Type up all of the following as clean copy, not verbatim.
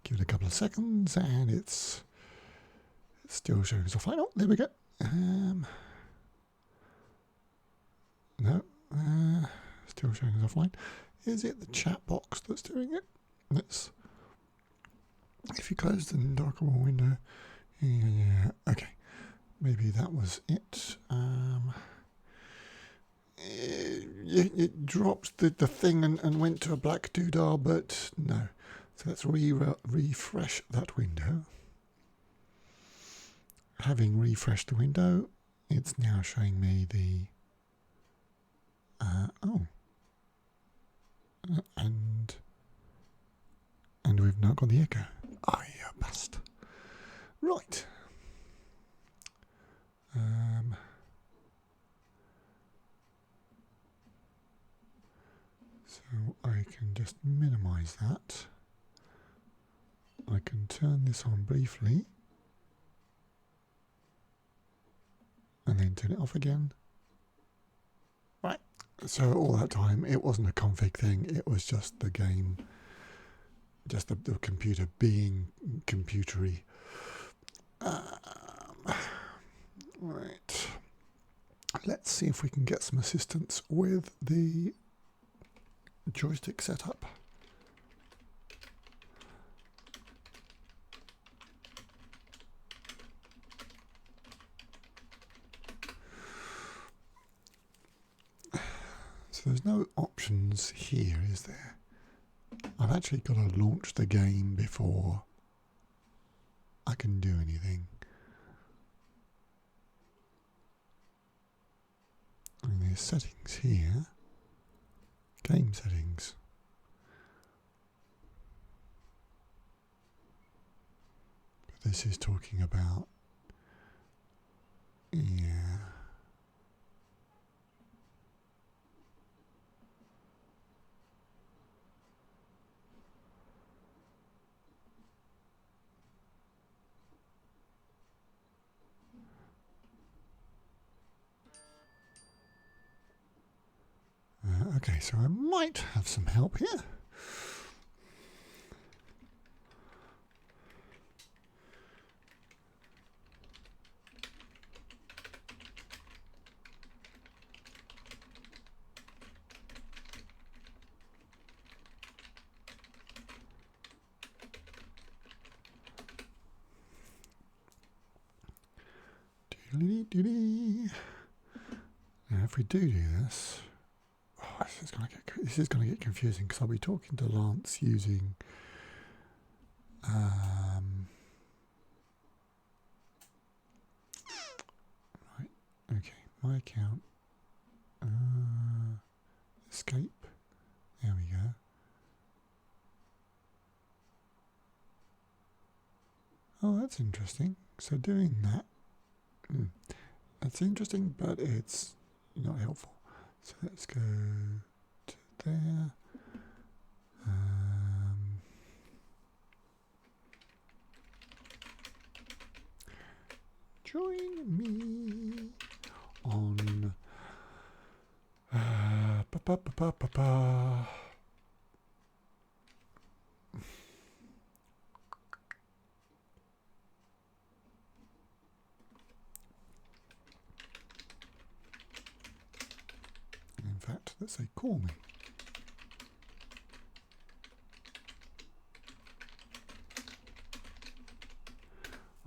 Give it a couple of seconds, and it's still showing us offline. Oh, there we go. No, still showing us offline. Is it the chat box that's doing it? Let's. If you close the dockable window, yeah, okay, maybe that was it. It dropped the thing and went to a black doodah, but no. So let's refresh that window. Having refreshed the window, it's now showing me the and we've now got the echo. Oh, you bastard. Right. So I can just minimize that. I can turn this on briefly and then turn it off again. Right. So all that time it wasn't a config thing, it was just the game, just the computer being computery. Right. Let's see if we can get some assistance with the joystick setup. So there's no options here, is there? I've actually got to launch the game before I can do anything. And there's settings here. Game settings. But this is talking about, yeah. Okay, so I might have some help here. Now, if we do this, this is going to get confusing because I'll be talking to Lance using right. Okay, my account. Escape. There we go. Oh, that's interesting. So doing that, that's interesting, but it's not helpful. So let's go to there. Join me on in fact, let's say call me.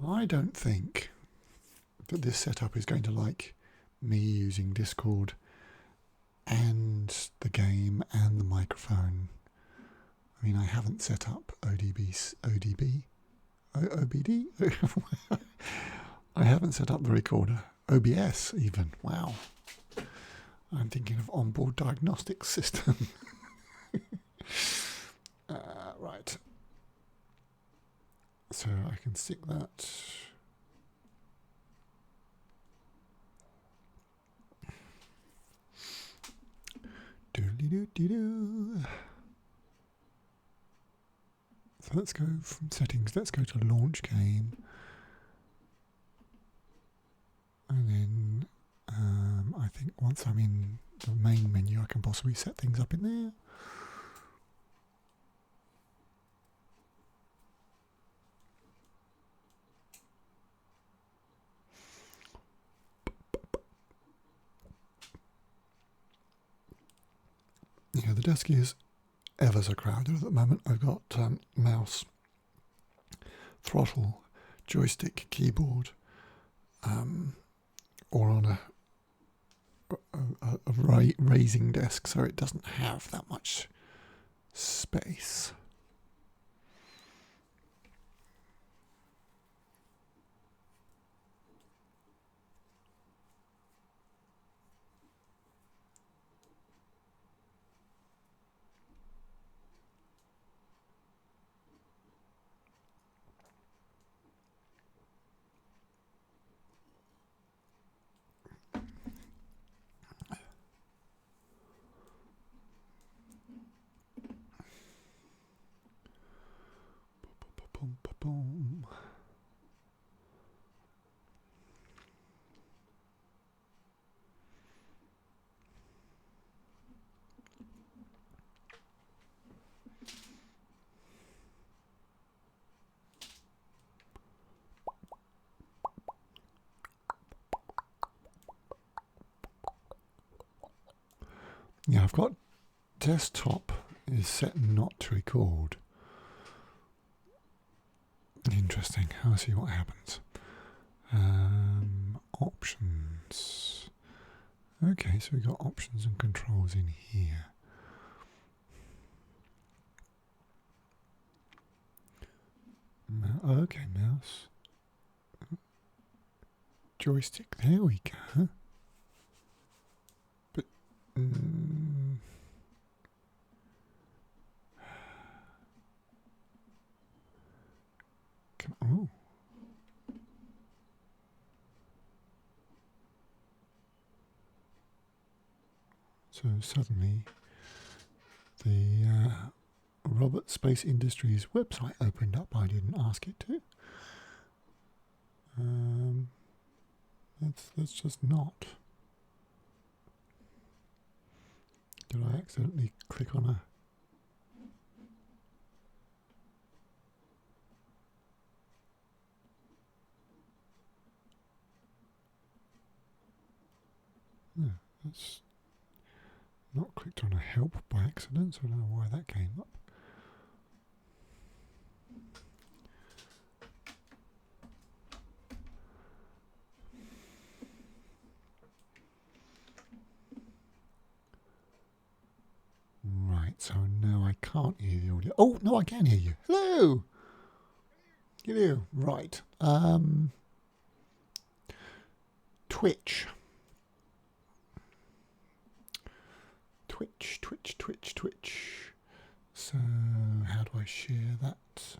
I don't think that this setup is going to like me using Discord and the game and the microphone. I mean, I haven't set up OBD. I haven't set up the recorder. OBS even. Wow. I'm thinking of onboard diagnostics system. Right. So I can stick that. Doodly-doo-doo-doo. So let's go from settings, let's go to launch game. And then I think once I'm in the main menu, I can possibly set things up in there. Yeah, the desk is ever so crowded at the moment. I've got mouse, throttle, joystick, keyboard, or on a raising desk, so it doesn't have that much space. Boom. Yeah, I've got desktop is set not to record. Interesting. I'll see what happens. Options. Okay, so we've got options and controls in here. Okay, mouse. Joystick. There we go. But oh. So suddenly the Robert Space Industries website opened up. I didn't ask it to. Let's just not. Did I accidentally click on a... No, that's not clicked on a help by accident, so I don't know why that came up. Right, so now I can't hear the audio. Oh, no, I can hear you. Hello! Hello. Right. Twitch. Twitch. So, how do I share that?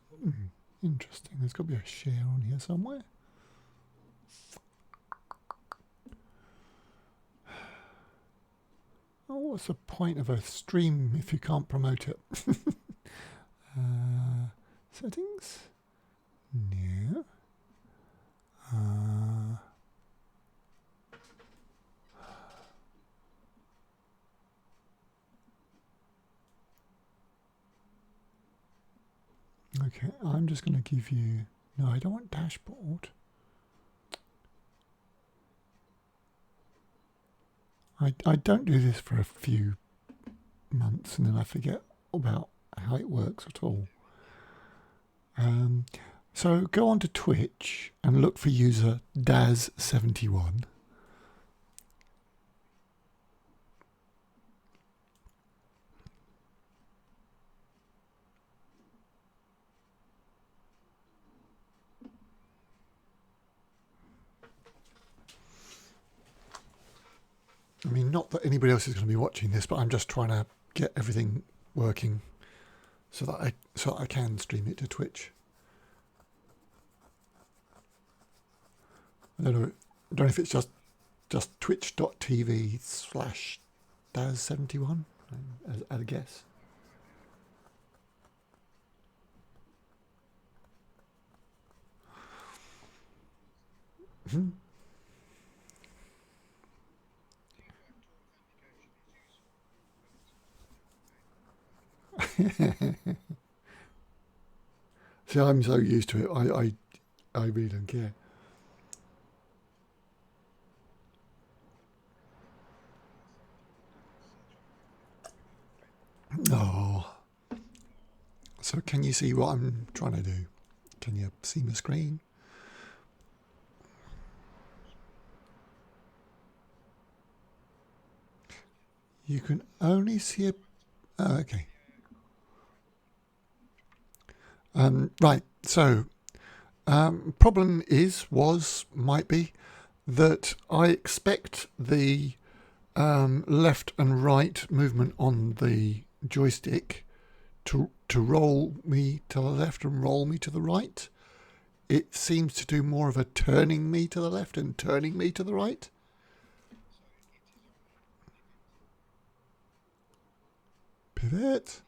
Interesting. There's got to be a share on here somewhere. Oh, what's the point of a stream if you can't promote it? Settings? No. Okay, I'm just going to give you... No, I don't want dashboard. I don't do this for a few months and then I forget about how it works at all. So go on to Twitch and look for user Daz71. I mean, not that anybody else is going to be watching this, but I'm just trying to get everything working so that I can stream it to Twitch. I don't know if it's just twitch.tv/Daz71 as a guess. See, I'm so used to it. I really don't care. Oh, so can you see what I'm trying to do? Can you see my screen? You can only see a... Oh, okay. Right, so problem might be that I expect the left and right movement on the joystick to roll me to the left and roll me to the right. It seems to do more of a turning me to the left and turning me to the right. Pivot.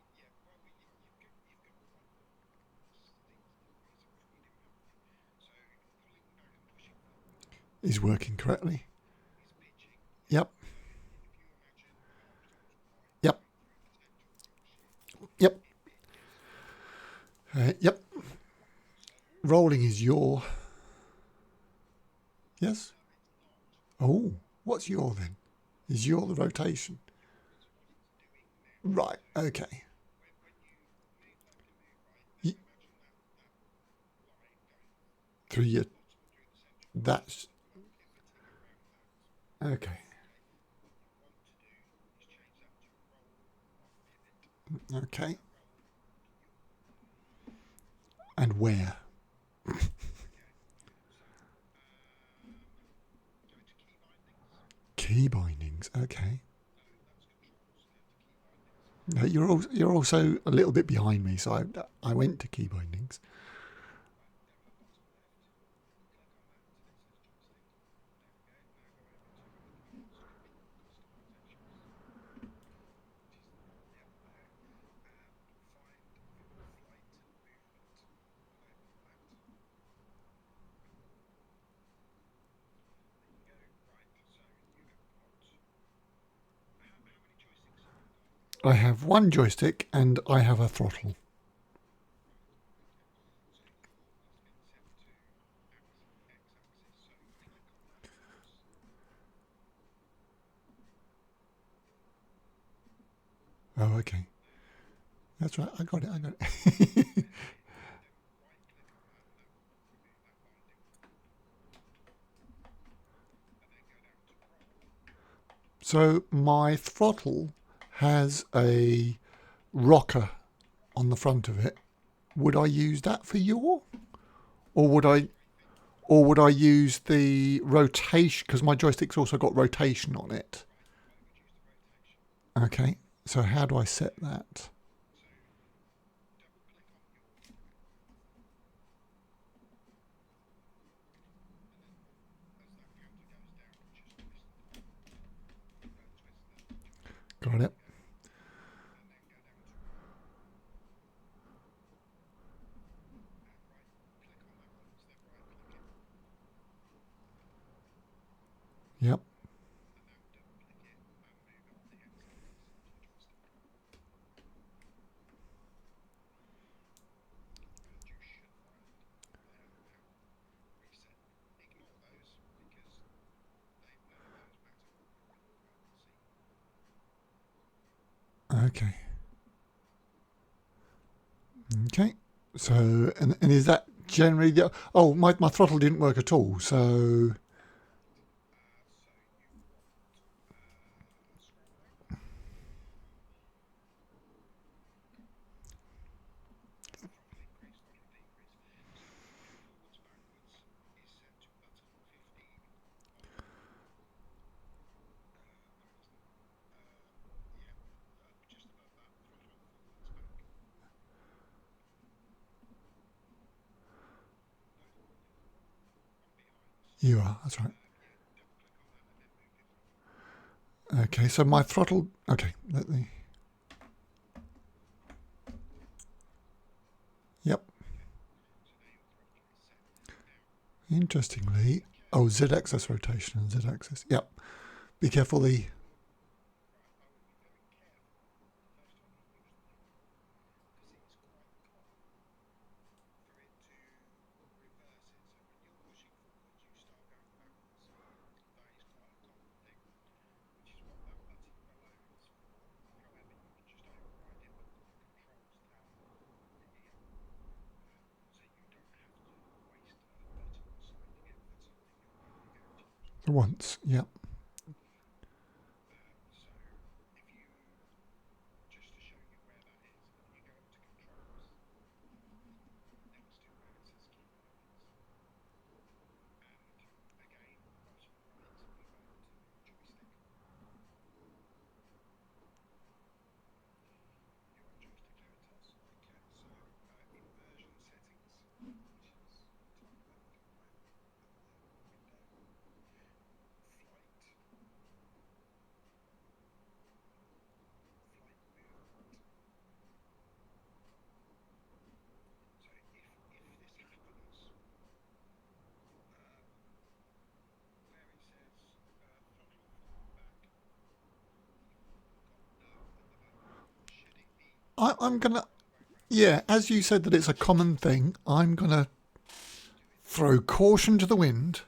Is working correctly. Yep. Yep. Yep. Yep. Rolling is yaw. Yes? Oh, what's yaw then? Is yaw the rotation? Right, okay. Through your... That's... Okay. Okay. And where? Key bindings. Okay. No, you're also a little bit behind me, so I went to key bindings. I have one joystick and I have a throttle. Oh, okay. That's right. I got it. So my throttle has a rocker on the front of it. Would I use that for yaw, or would I use the rotation? Because my joystick's also got rotation on it. Okay. So how do I set that? Got it. Yep. Okay. Okay. So, and is that generally the... Oh, my throttle didn't work at all. So, you are. That's right. Okay. So my throttle... Okay. Let me... Yep. Interestingly... Oh, Z-axis rotation and Z-axis. Yep. Be careful the... Once, yep. I'm gonna, yeah, as you said that it's a common thing, I'm gonna throw caution to the wind.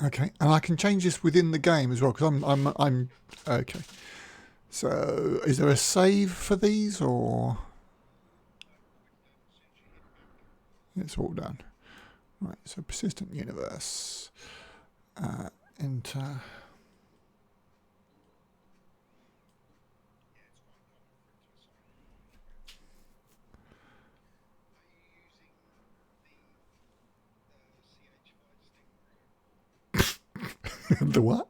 Okay, and I can change this within the game as well because I'm okay. So, is there a save for these or it's all done? Right. So, persistent universe. Enter. The what?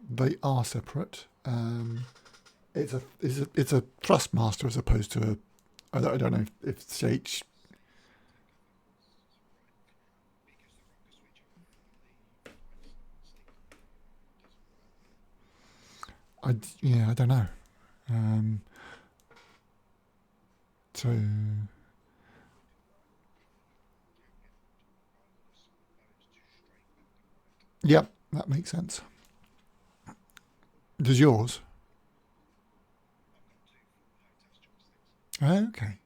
They are separate. It's a thrustmaster as opposed to a. I don't know if CH. Yeah, I don't know. So. Yep, that makes sense. Does yours? Okay.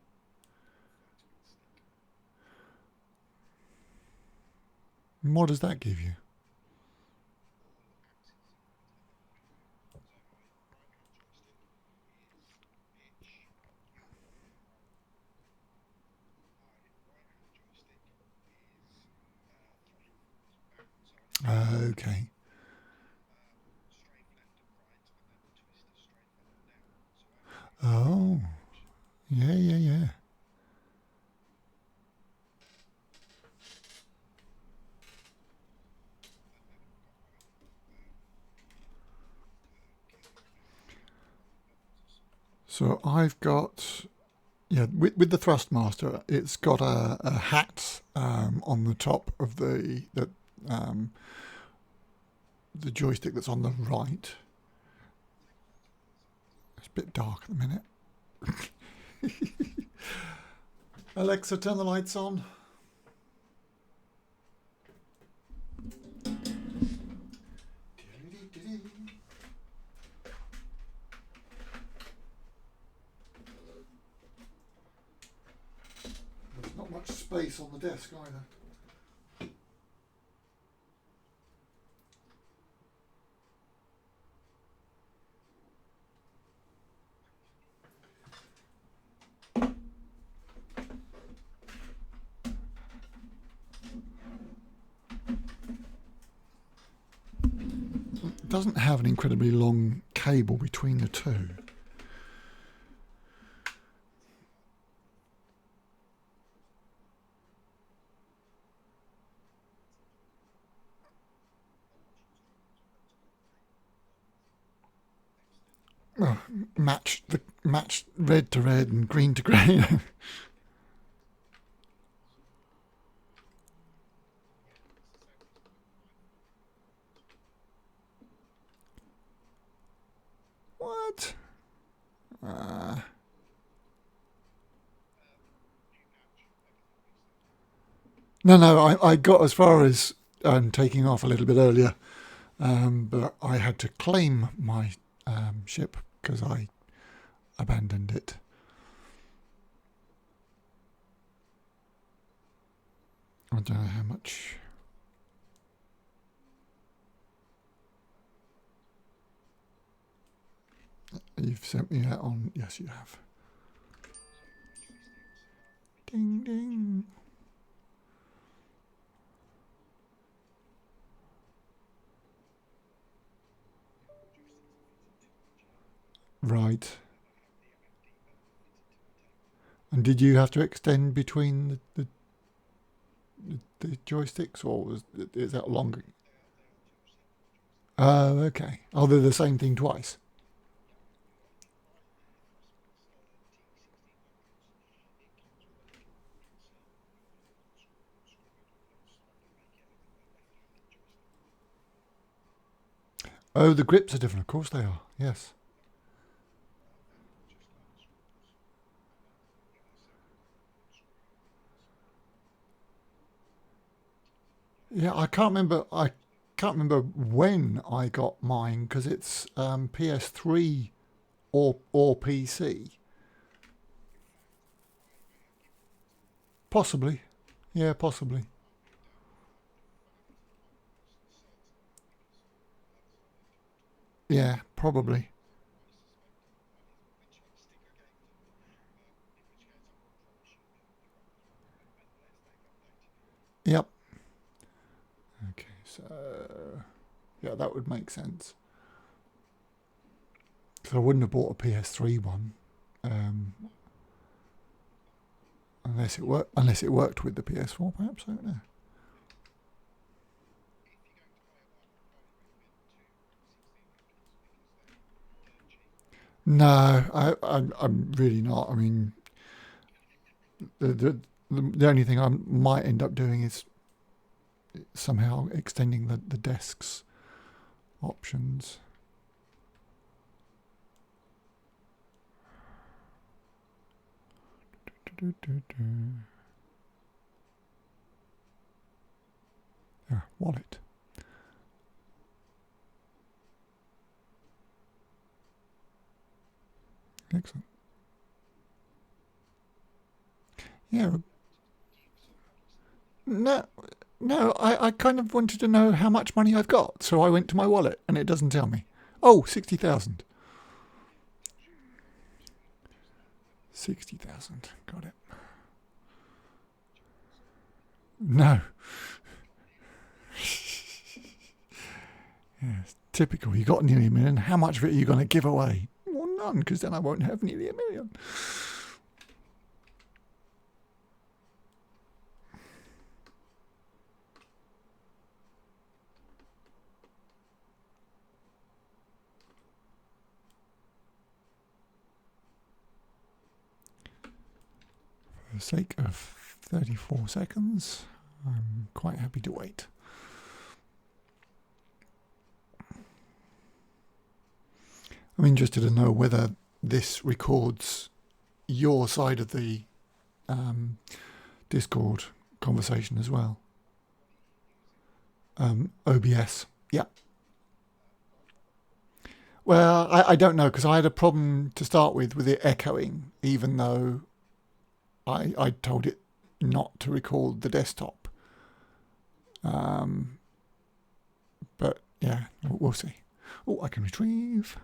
And what does that give you? Okay. Oh, yeah, yeah, yeah. So I've got, yeah, with the Thrustmaster, it's got a hat on the top of um, the joystick that's on the right. It's a bit dark at the minute. Alexa, turn the lights on. There's not much space on the desk either. It doesn't have an incredibly long cable between the two. Oh, match red to red and green to green. What? No, I got as far as taking off a little bit earlier, but I had to claim my ship because I abandoned it. I don't know how much. You've sent me that on. Yes, you have. Ding, ding. Right. And did you have to extend between the joysticks, or is that longer? Oh, okay. Oh, they're the same thing twice. Oh, the grips are different. Of course they are. Yes. Yeah, I can't remember when I got mine because it's PS3 or PC. Possibly. Yeah, possibly. Yeah, probably. Yep. Okay, so yeah, that would make sense. Because I wouldn't have bought a PS3 one um, unless it worked with the PS4. Perhaps I don't know. No, I'm really not. I mean, the the the only thing I might end up doing is somehow extending the desk's options. Yeah, wallet. Excellent. Yeah. No, no, I kind of wanted to know how much money I've got, so I went to my wallet and it doesn't tell me. Oh, 60,000. 60,000. Got it. No. Yes, typical. You got nearly a million. How much of it are you going to give away? Well, none, because then I won't have nearly a million. For the sake of 34 seconds, I'm quite happy to wait. I'm interested to know whether this records your side of the Discord conversation as well. OBS. Yeah. Well, I don't know because I had a problem to start with it echoing, even though I told it not to record the desktop. But yeah, we'll see. Oh, I can retrieve.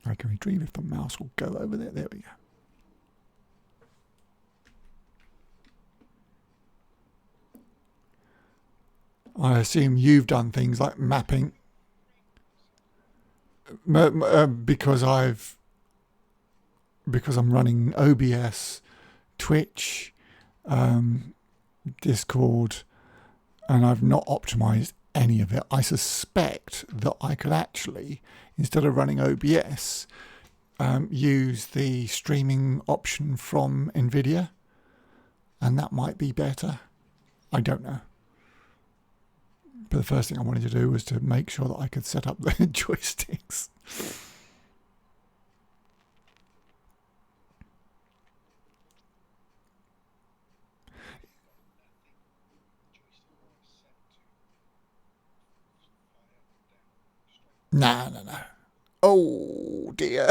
I can retrieve if the mouse will go over there. There we go. I assume you've done things like mapping because I'm running OBS, Twitch, Discord, and I've not optimized any of it. I suspect that I could actually, instead of running OBS, use the streaming option from NVIDIA, and that might be better. I don't know. But the first thing I wanted to do was to make sure that I could set up the joysticks. No, no, no. Oh dear.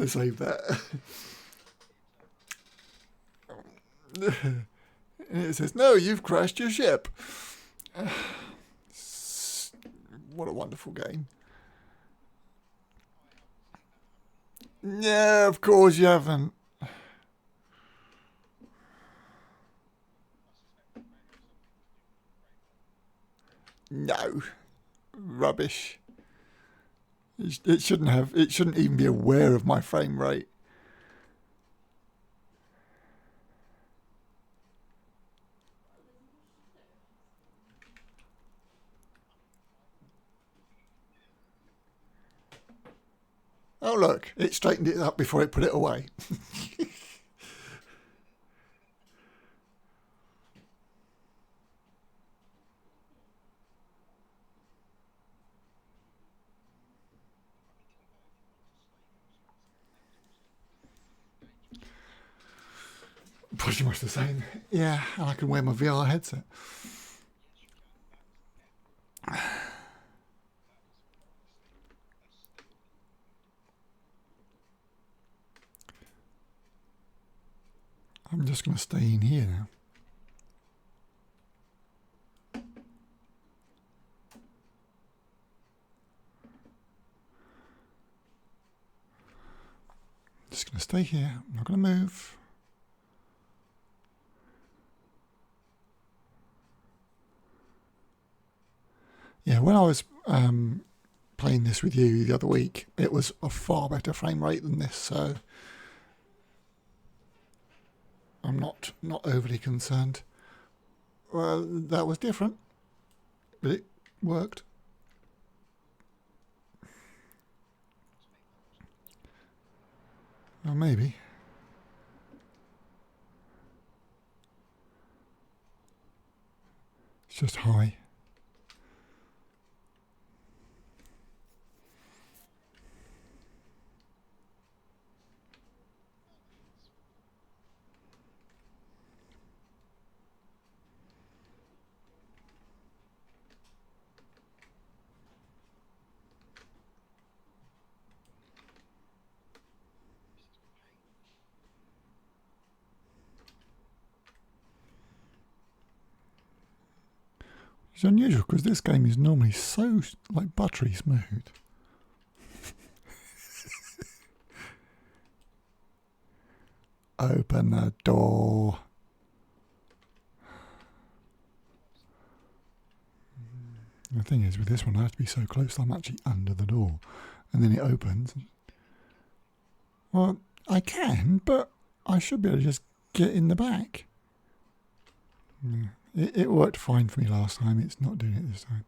to save that. And it says, no, you've crashed your ship. What a wonderful game. Yeah, of course you haven't. No. Rubbish. It shouldn't have. It shouldn't even be aware of my frame rate. Oh look, it straightened it up before it put it away. Pretty much the same. Yeah, and I can wear my VR headset. I'm just going to stay in here now. Just going to stay here. I'm not going to move. Yeah, when I was playing this with you the other week, it was a far better frame rate than this, so I'm not overly concerned. Well, that was different, but it worked. Well, maybe. It's just high. It's unusual because this game is normally so like buttery smooth. Open the door. The thing is, with this one, I have to be so close that I'm actually under the door. And then it opens. Well, I can, but I should be able to just get in the back. Yeah. It worked fine for me last time. It's not doing it this time.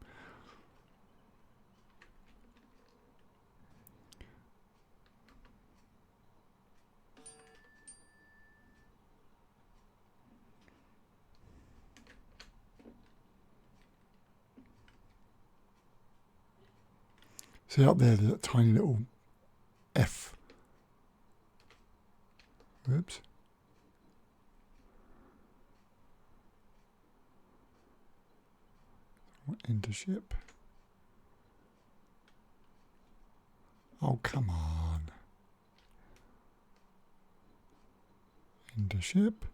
See up there, there's a tiny little F. Oops. Enter ship. Oh, come on. Enter ship.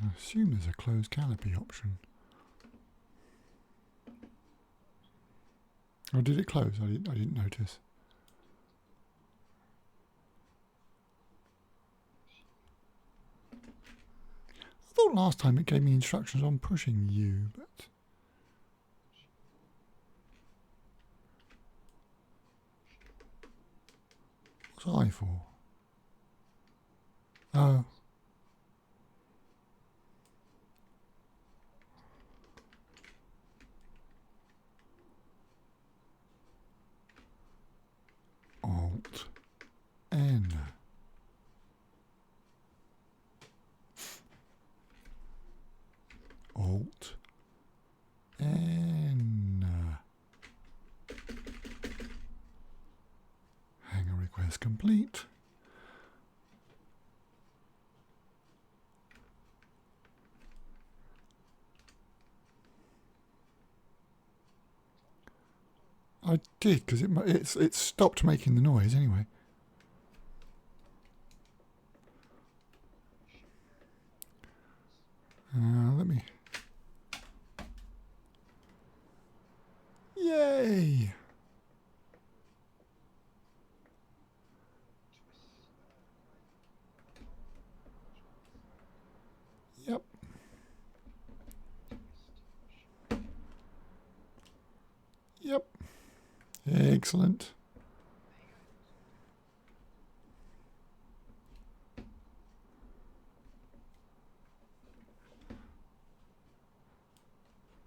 I assume there's a closed canopy option. Oh, did it close? I didn't notice. I thought last time it gave me instructions on pushing you, but what's I for? Oh. Alt N. complete. I did, because it stopped making the noise anyway. Let me... Yay! Yep. Yep. Excellent.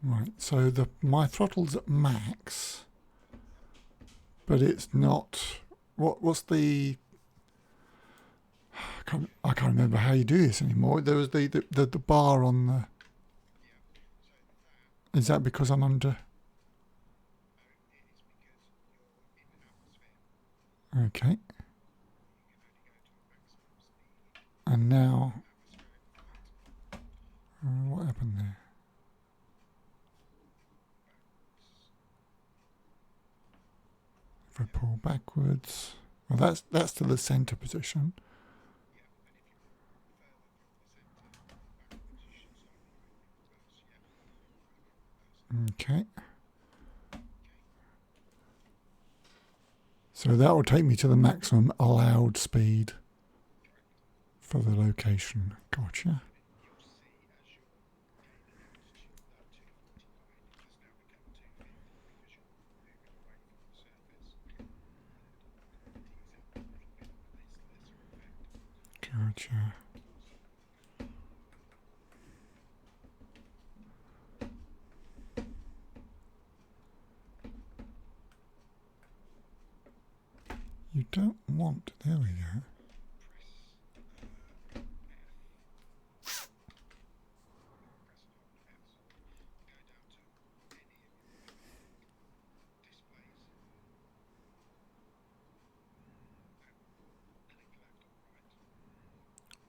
Right, so my throttle's at max, but it's not. What's the? I can't remember how you do this anymore. There was the bar on the. Is that because I'm under? Okay. And now, what happened there? If I pull backwards, well, that's to the center position. Okay. So that will take me to the maximum allowed speed for the location. Gotcha. Gotcha. You don't want... There we go.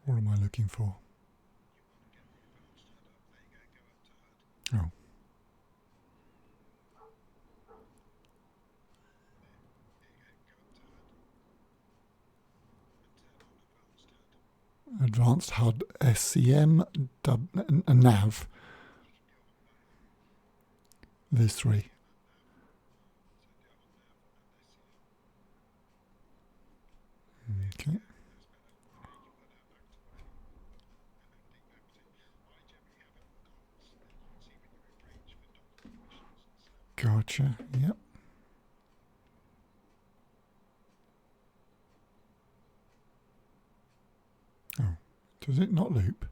What am I looking for? Oh. Advanced HUD SCM nav. There's 3. Okay. Gotcha. Yep. Oh, does it not loop?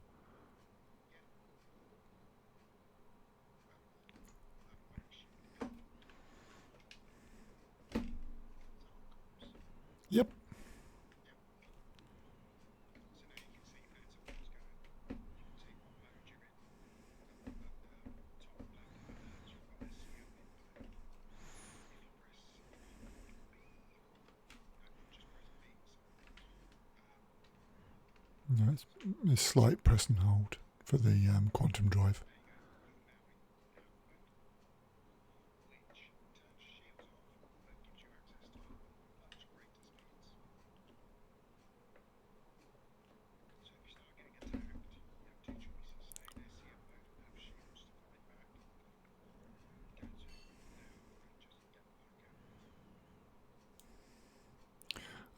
Yep. No, it's slight press and hold for the quantum drive.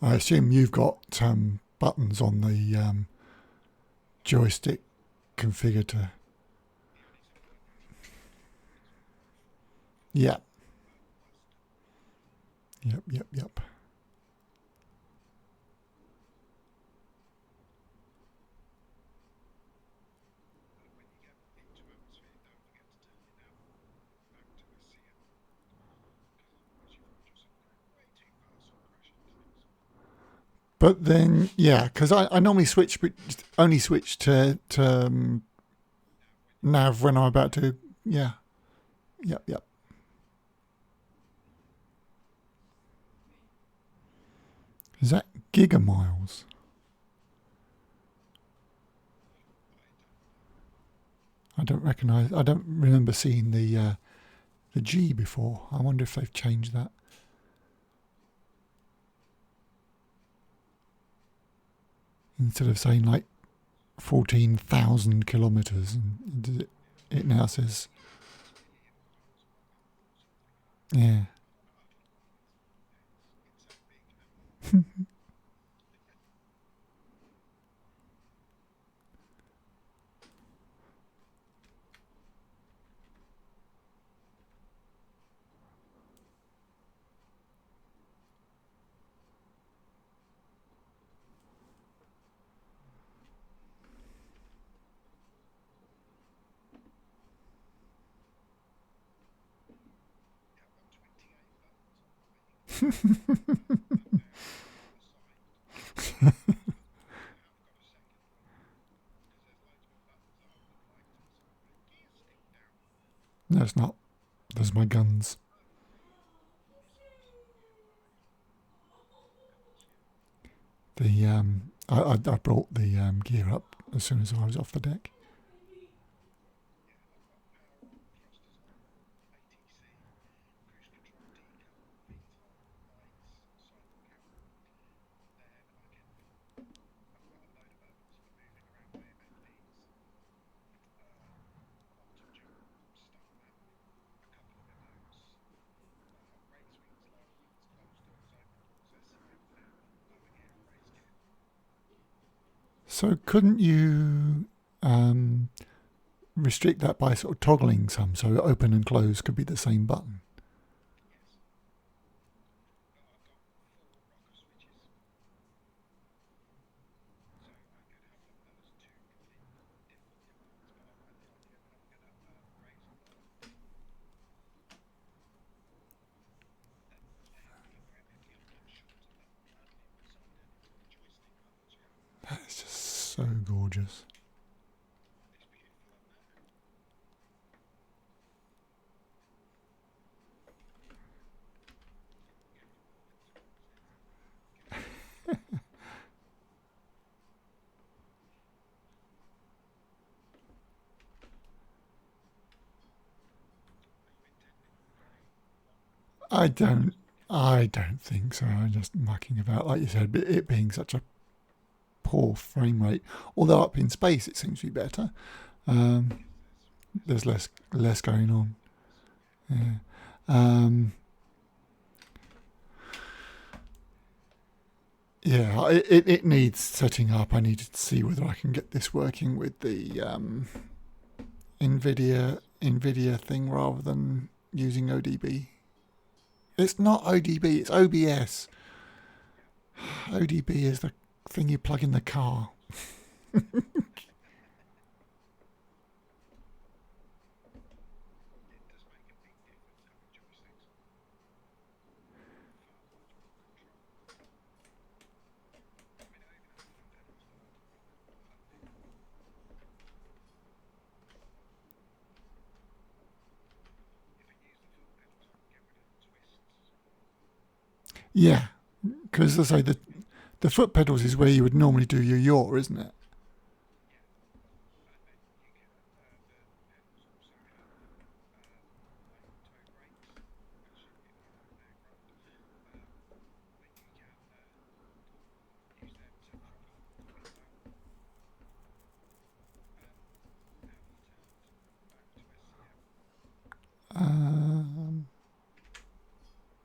I assume you've got buttons on the joystick configured to... Yep. Yep. But then, yeah, because I normally only switch to nav when I'm about to, yeah. Yep. Is that Gigamiles. I don't remember seeing the G before. I wonder if they've changed that. Instead of saying like 14,000 kilometres, and it now says, yeah. No, it's not. Those are my guns. I brought the gear up as soon as I was off the deck. So couldn't you restrict that by sort of toggling some, so open and close could be the same button? That's just so gorgeous. I don't think so. I'm just mucking about, like you said, but it being such a poor frame rate. Although up in space it seems to be better. There's less going on. Yeah. Yeah, it needs setting up. I need to see whether I can get this working with the NVIDIA thing rather than using ODB. It's not ODB, it's OBS. ODB is the thing you plug in the car. Yeah, because as I say, the foot pedals is where you would normally do your yaw, isn't it?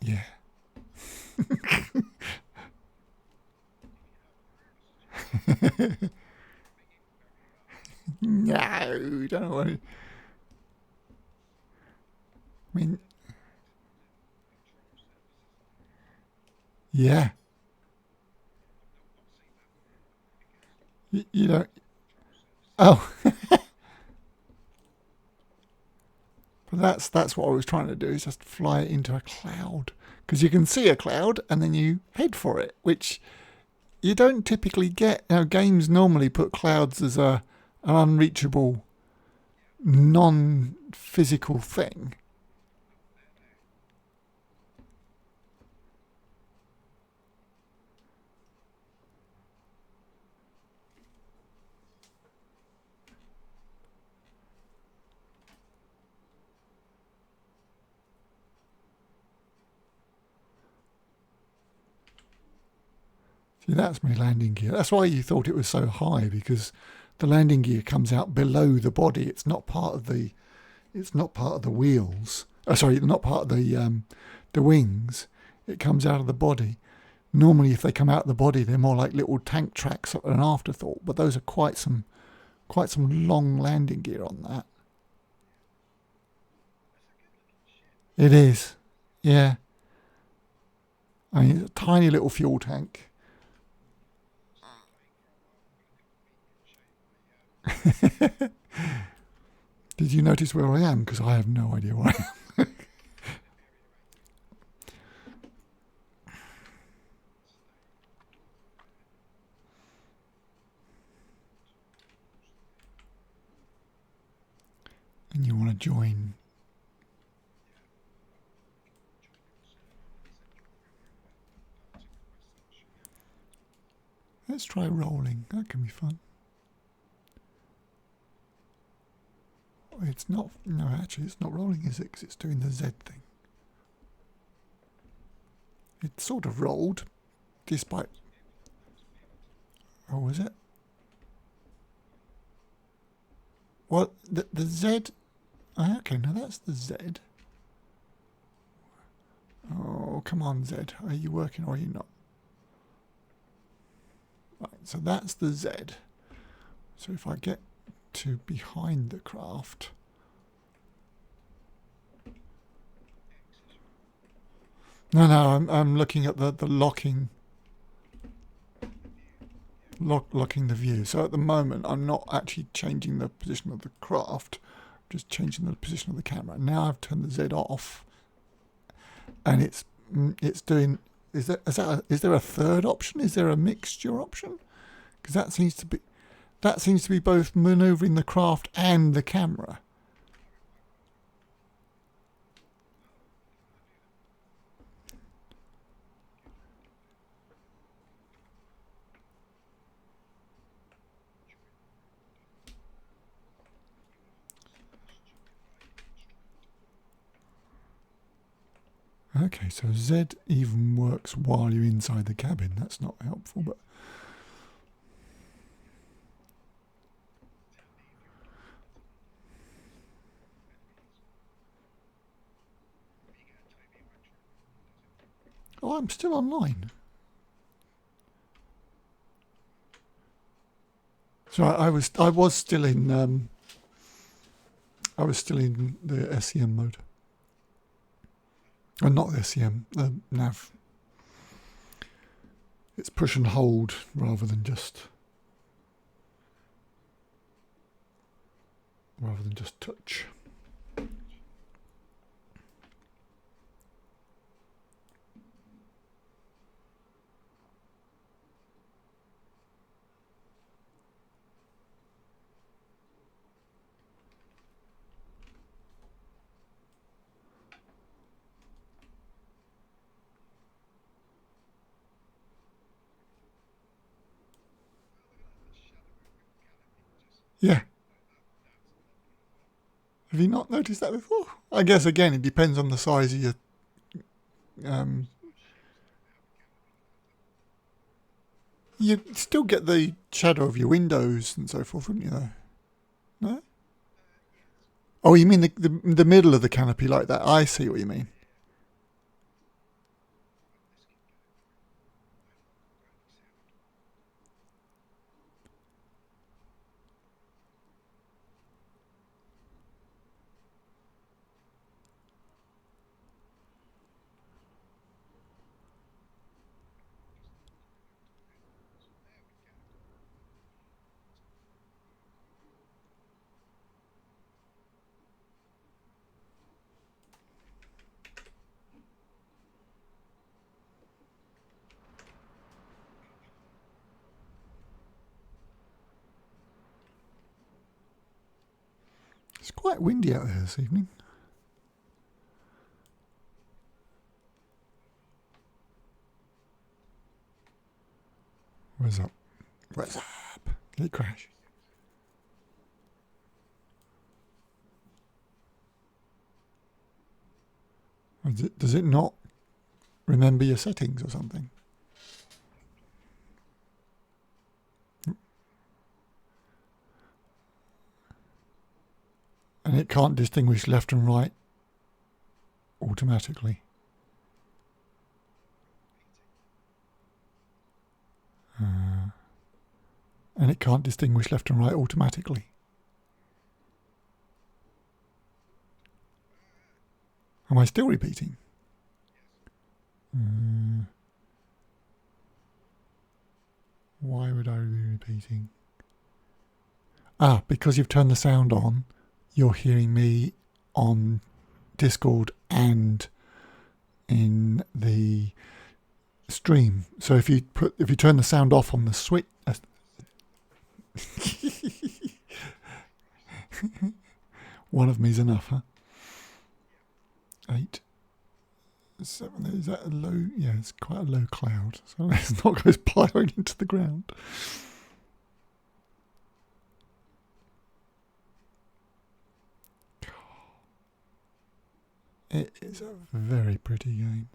Yeah. No, don't worry. I mean, yeah. You don't. Oh, but that's what I was trying to do, is just fly it into a cloud, because you can see a cloud and then you head for it, which you don't typically get. Now, games normally put clouds as an unreachable, non-physical thing. See, that's my landing gear. That's why you thought it was so high, because the landing gear comes out below the body. It's not part of the. It's not part of the wheels. Oh, sorry, not part of the wings. It comes out of the body. Normally, if they come out of the body, they're more like little tank tracks, an afterthought. But those are quite some long landing gear on that. It is, yeah. I mean, it's a tiny little fuel tank. Did you notice where I am? Because I have no idea where I am. And you want to join. Let's try rolling. That can be fun. It's not. No, actually, it's not rolling, is it? Because it's doing the Z thing. It sort of rolled, despite. Oh, was it? Well, the Z. Oh, okay, now that's the Z. Oh, come on, Z. Are you working or are you not? Right, so that's the Z. So if I get to behind the craft. No, I'm looking at the locking. Locking the view. So at the moment, I'm not actually changing the position of the craft. I'm just changing the position of the camera. Now I've turned the Z off, and it's doing. Is there a third option? Is there a mixture option? Because that seems to be both manoeuvring the craft and the camera. Okay, so Z even works while you're inside the cabin. That's not helpful, but. Oh, I'm still online. So I was still in the SEM mode. Oh, not the SEM, the nav. It's push and hold rather than just touch. Yeah. Have you not noticed that before? I guess again it depends on the size of your. You'd still get the shadow of your windows and so forth, wouldn't you? Though, no. Oh, you mean the middle of the canopy like that? I see what you mean. It's quite windy out there this evening. Where's up? Where's up? Did it crash? Does it not remember your settings or something? And it can't distinguish left and right automatically. And it can't distinguish left and right automatically. Am I still repeating? Why would I be repeating? Because you've turned the sound on, you're hearing me on Discord and in the stream. So if you turn the sound off on the switch, one of me's enough, huh? 8, 7. Is that a low? Yeah, it's quite a low cloud, so let's not go plowing into the ground. It is a very pretty game.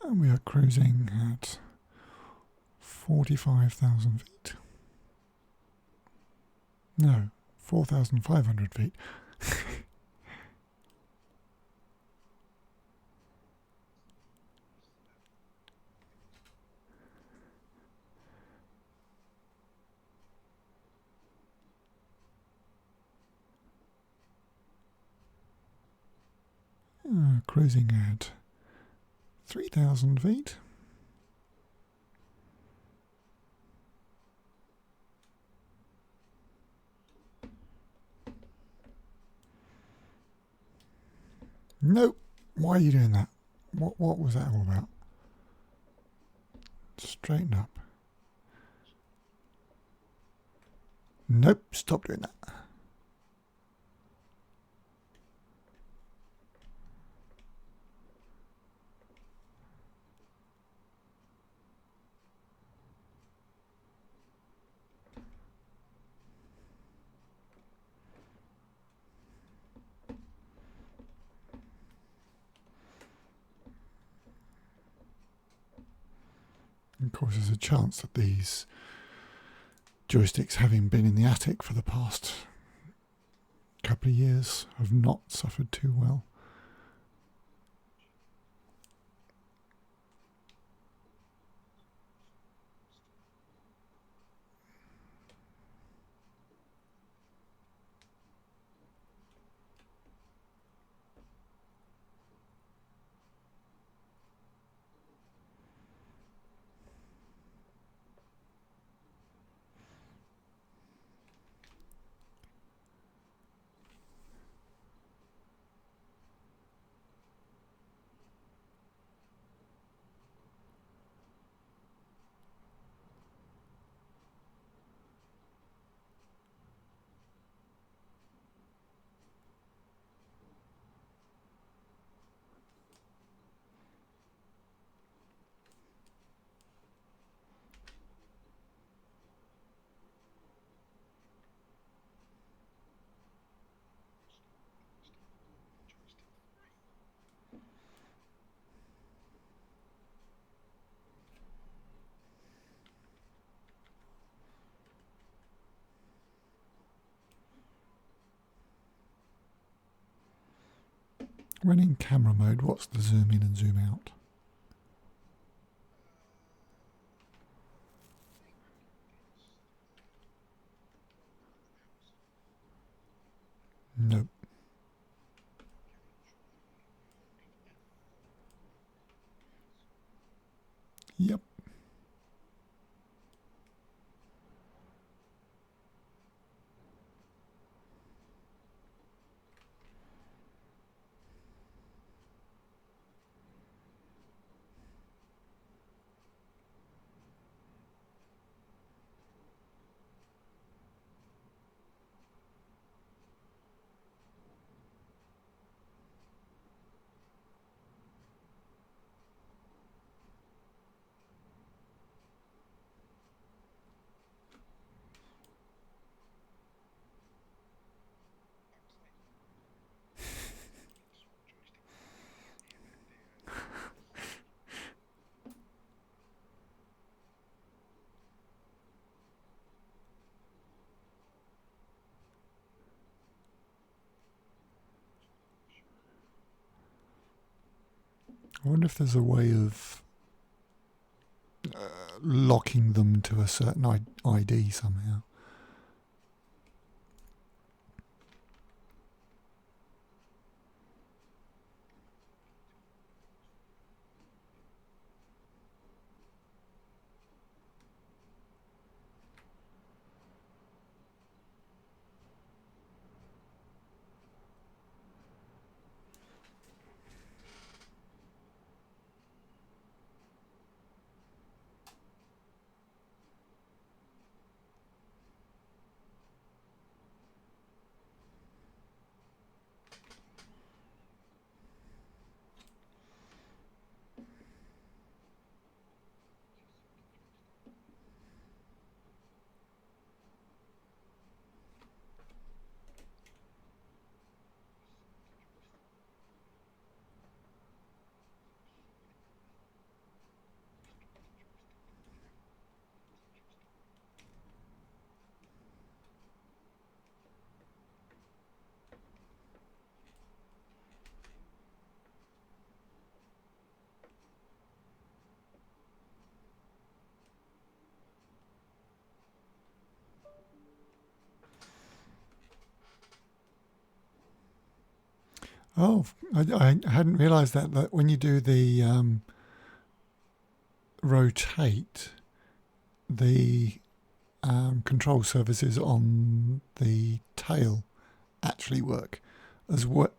And we are cruising at 45,000 feet. No, 4,500 feet. Cruising at 3,000 feet. Nope. Why are you doing that? What was that all about? Straighten up. Nope. Stop doing that. Of course, there's a chance that these joysticks, having been in the attic for the past couple of years, have not suffered too well. When in camera mode, what's the zoom in and zoom out? Nope. Yep. I wonder if there's a way of locking them to a certain ID somehow. Oh, I hadn't realised that when you do the rotate, the control surfaces on the tail actually work as well.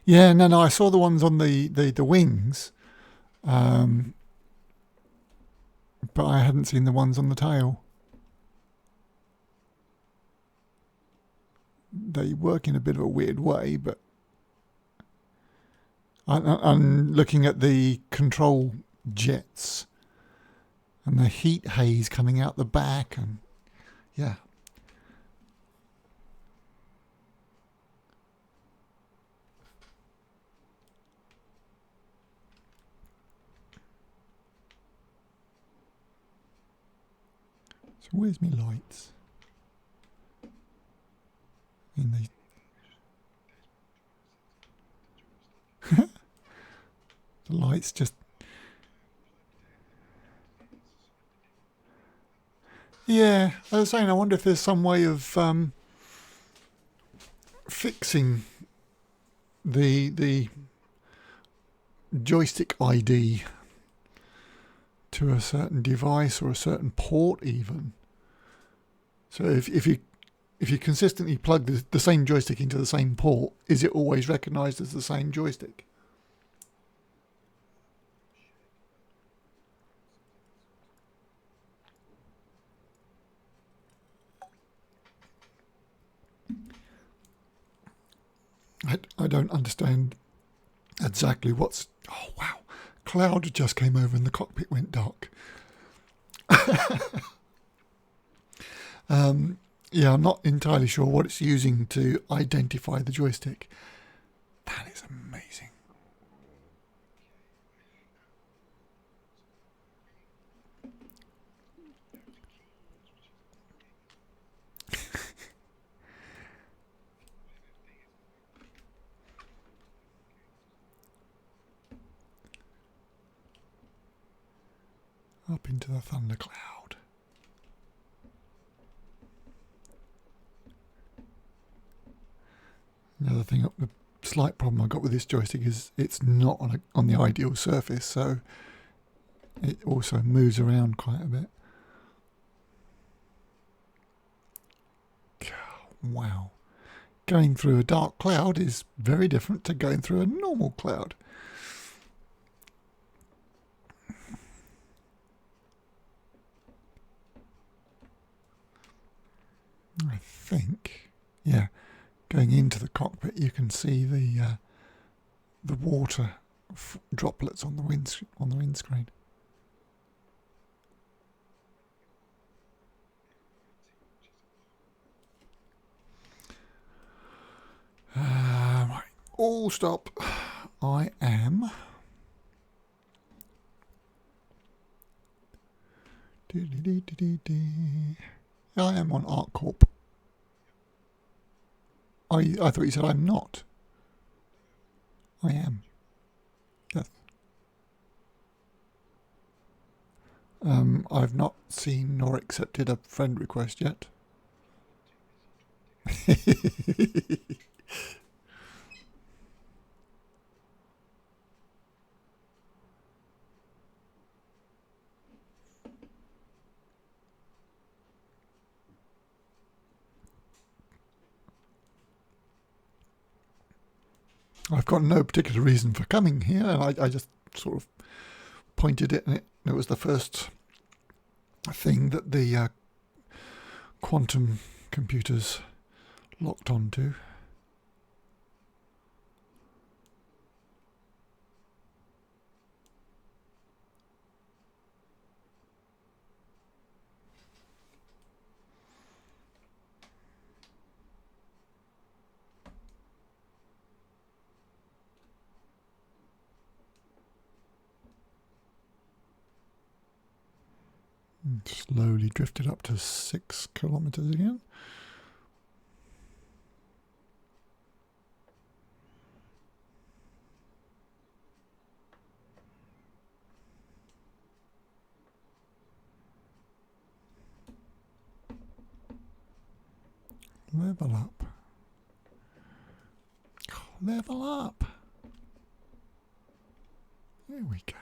Yeah, no, I saw the ones on the wings, but I hadn't seen the ones on the tail. They work in a bit of a weird way, but I'm looking at the control jets and the heat haze coming out the back, and yeah. So where's my lights? In the the lights just... Yeah, I was saying, I wonder if there's some way of fixing the joystick ID to a certain device or a certain port even. So if you consistently plug the same joystick into the same port, is it always recognised as the same joystick? I don't understand exactly what's... Oh, wow. Cloud just came over and the cockpit went dark. Yeah, I'm not entirely sure what it's using to identify the joystick. That is amazing. Up into the thundercloud. Another thing, the slight problem I got with this joystick is it's not on the ideal surface, so it also moves around quite a bit. Wow. Going through a dark cloud is very different to going through a normal cloud. I think, yeah, going into the cockpit you can see the water droplets on the windscreen. Right, all stop. I am... I am on ArcCorp. I thought you said I'm not. I am. Yes. I've not seen nor accepted a friend request yet. I've got no particular reason for coming here. I just sort of pointed it, and it was the first thing that the quantum computers locked onto. Slowly drifted up to 6 kilometers again. Level up. Level up. There we go.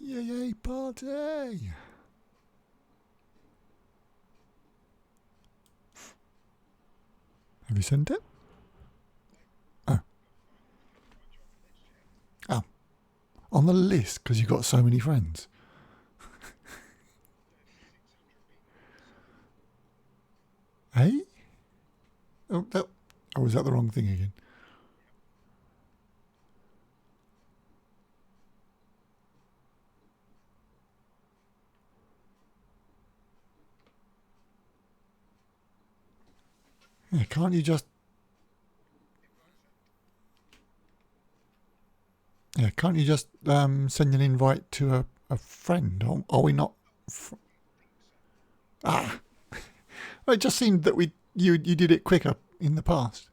Yay, party! Have you sent it? Oh. Oh. On the list, because you've got so many friends. Hey? Oh, is that the wrong thing again? Yeah, can't you just... Yeah, can't you just send an invite to a friend? Are we not... Ah! Well, it just seemed that you did it quicker in the past.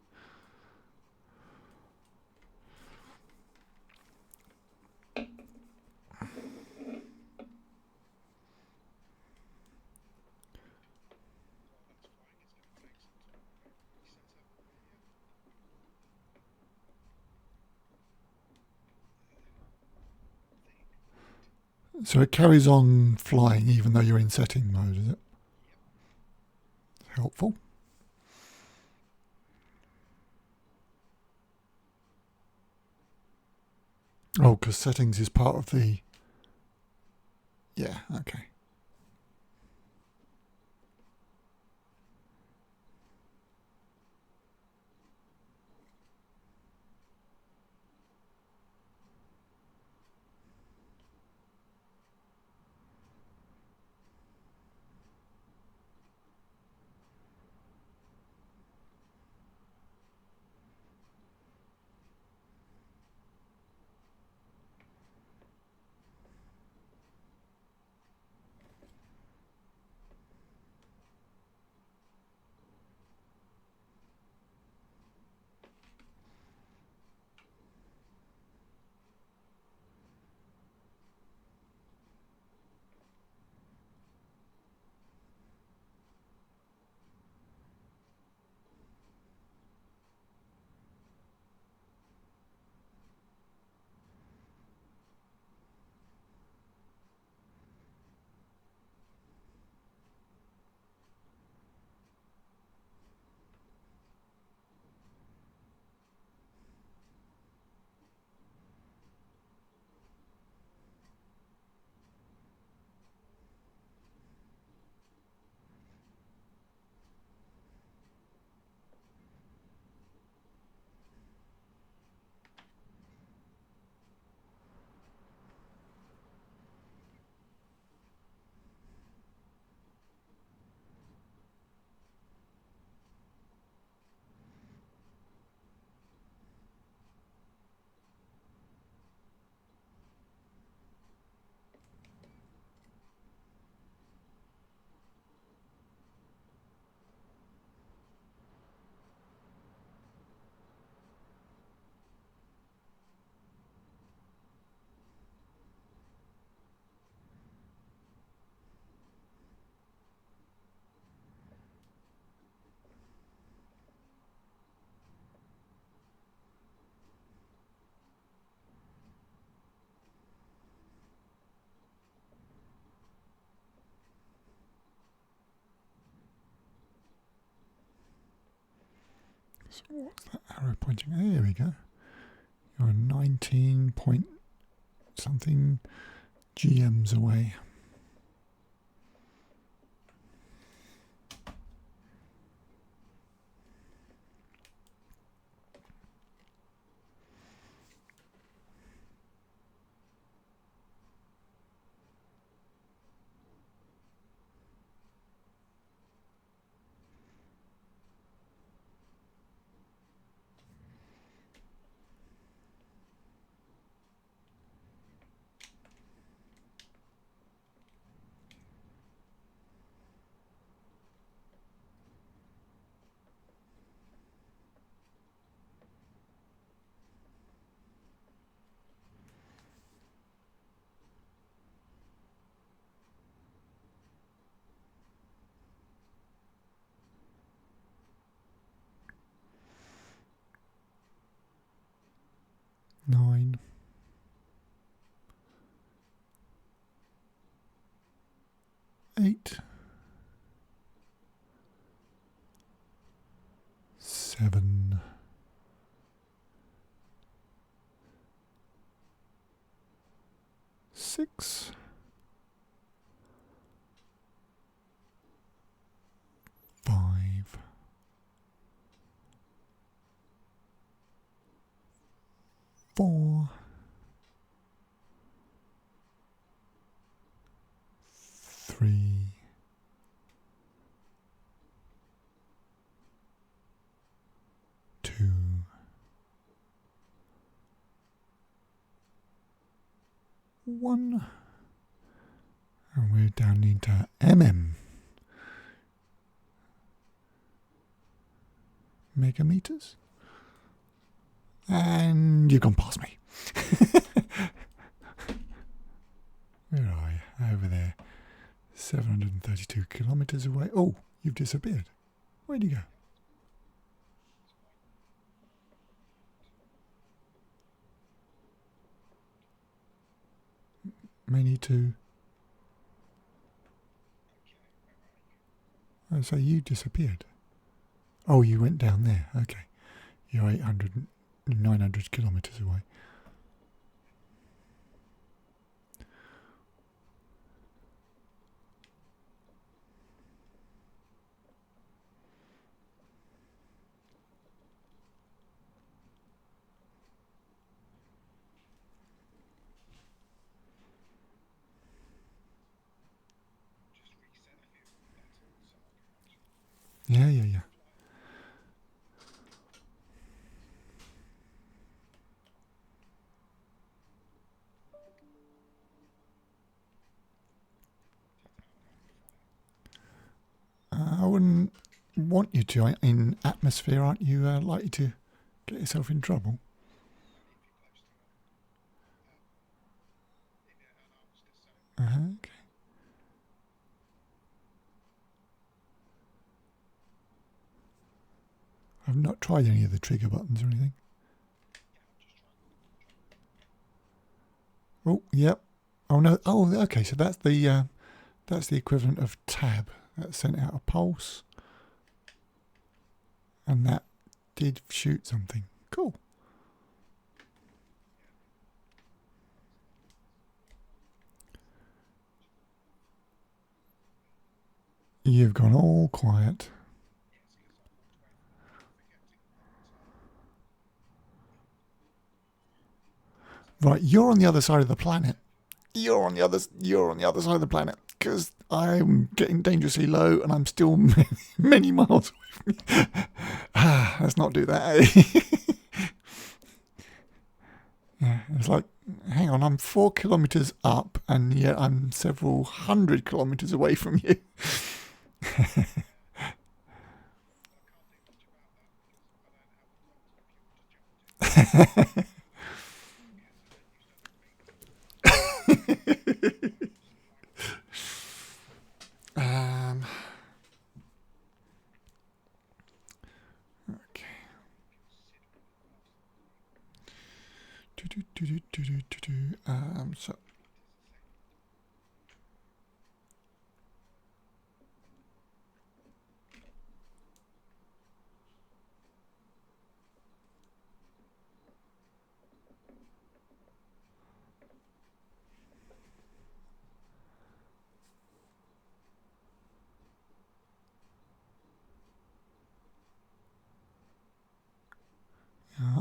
So it carries on flying even though you're in setting mode, is it? Helpful. Oh, because settings is part of the... Yeah, okay. So what's that arrow pointing? Oh, here we go. You're 19 point something GMs away. Nine. 8. 7. 6. 5. 4. 3. 2. 1. And we're down into megameters. And you've gone past me. Where are you? Over there. 732 kilometers away. Oh, you've disappeared. Where'd you go? Many to. Oh, so you disappeared. Oh, you went down there. Okay. You're 900 kilometers away. Yeah. I wouldn't want you to. In atmosphere, aren't you likely to get yourself in trouble? Okay. I've not tried any of the trigger buttons or anything. Oh, yep. Oh no. Oh, okay. So that's the equivalent of tab. That sent out a pulse, and that did shoot something. Cool. You've gone all quiet. Right, you're on the other side of the planet. You're on the other side of the planet because I'm getting dangerously low and I'm still many miles away from you. Let's not do that. Eh? Yeah, it's like, hang on, I'm 4 kilometers up and yet I'm several hundred kilometers away from you. Okay. So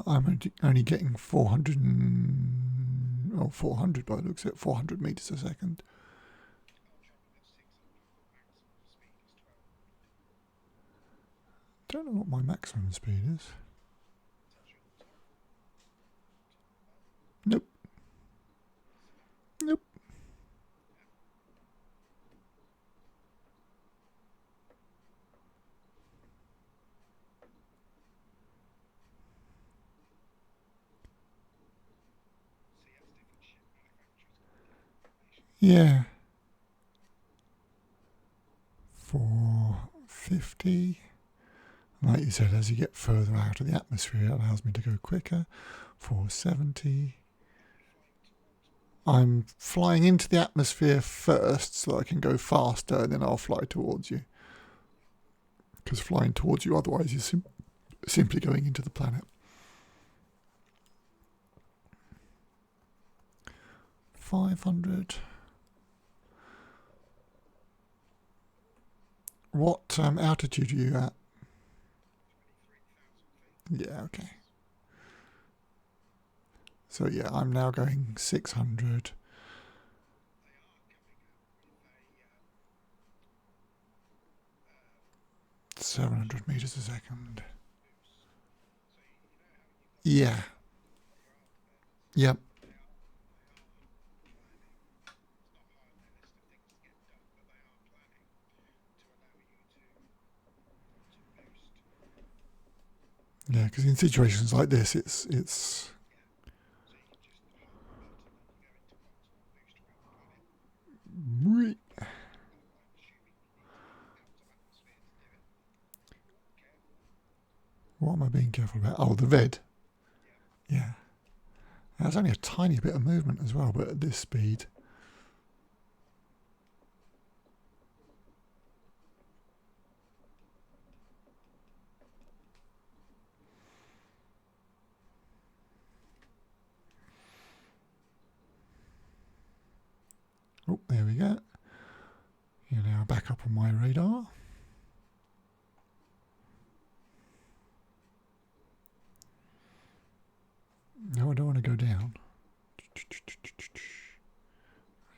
I'm only getting 400 400 by the looks of it, 400 meters a second. Don't know what my maximum speed is. Nope. Nope. Yeah. 450. Like you said, as you get further out of the atmosphere, it allows me to go quicker. 470. I'm flying into the atmosphere first so that I can go faster, and then I'll fly towards you. Because flying towards you otherwise is simply going into the planet. 500. What altitude are you at? Yeah, okay. So yeah, I'm now going 600. $700 meters a second. Yeah. Yep. Yeah, because in situations like this, it's what am I being careful about? Oh, the red. Yeah. There's only a tiny bit of movement as well, but at this speed. Oh, there we go. You're now back up on my radar. No, I don't want to go down. I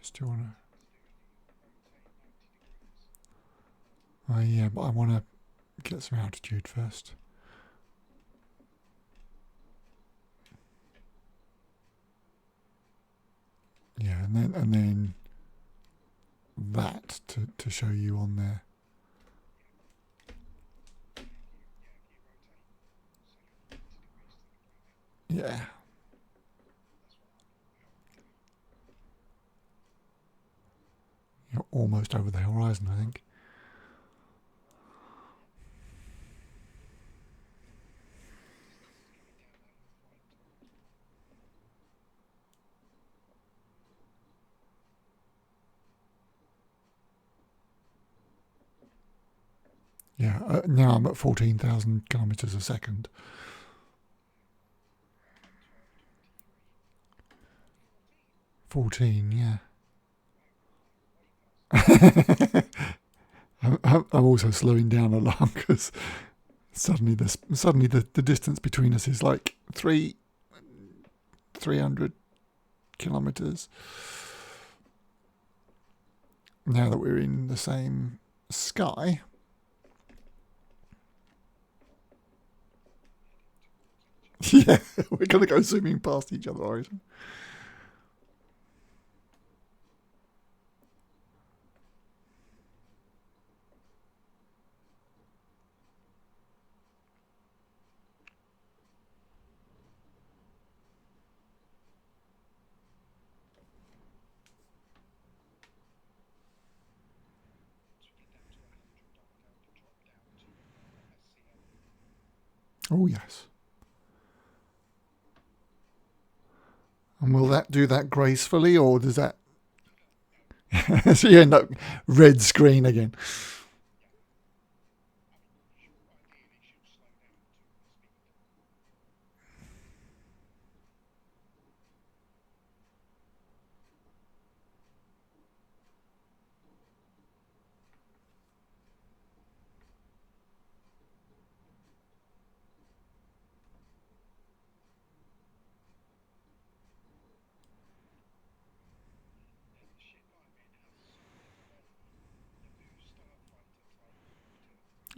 still want to... yeah, but I want to get some altitude first. Yeah, and then that to show you on there. Yeah. You're almost over the horizon, I think. Yeah, now I'm at 14,000 kilometers a second. 14, yeah. I'm also slowing down a lot because suddenly the distance between us is like 300 kilometers. Now that we're in the same sky. Yeah, we're going to go zooming past each other, right? Oh, yes. And will that do that gracefully, or does that... so you end up red screen again?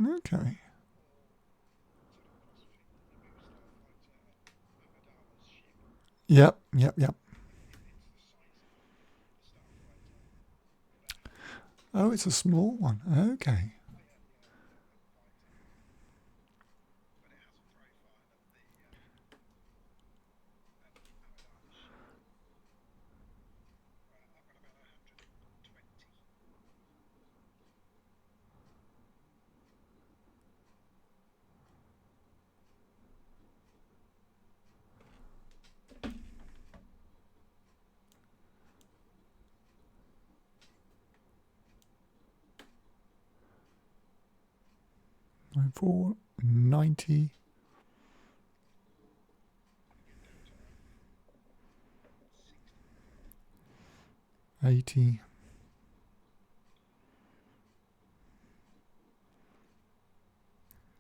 Okay. Yep, yep, yep. Oh, it's a small one. Okay. For 90, 80,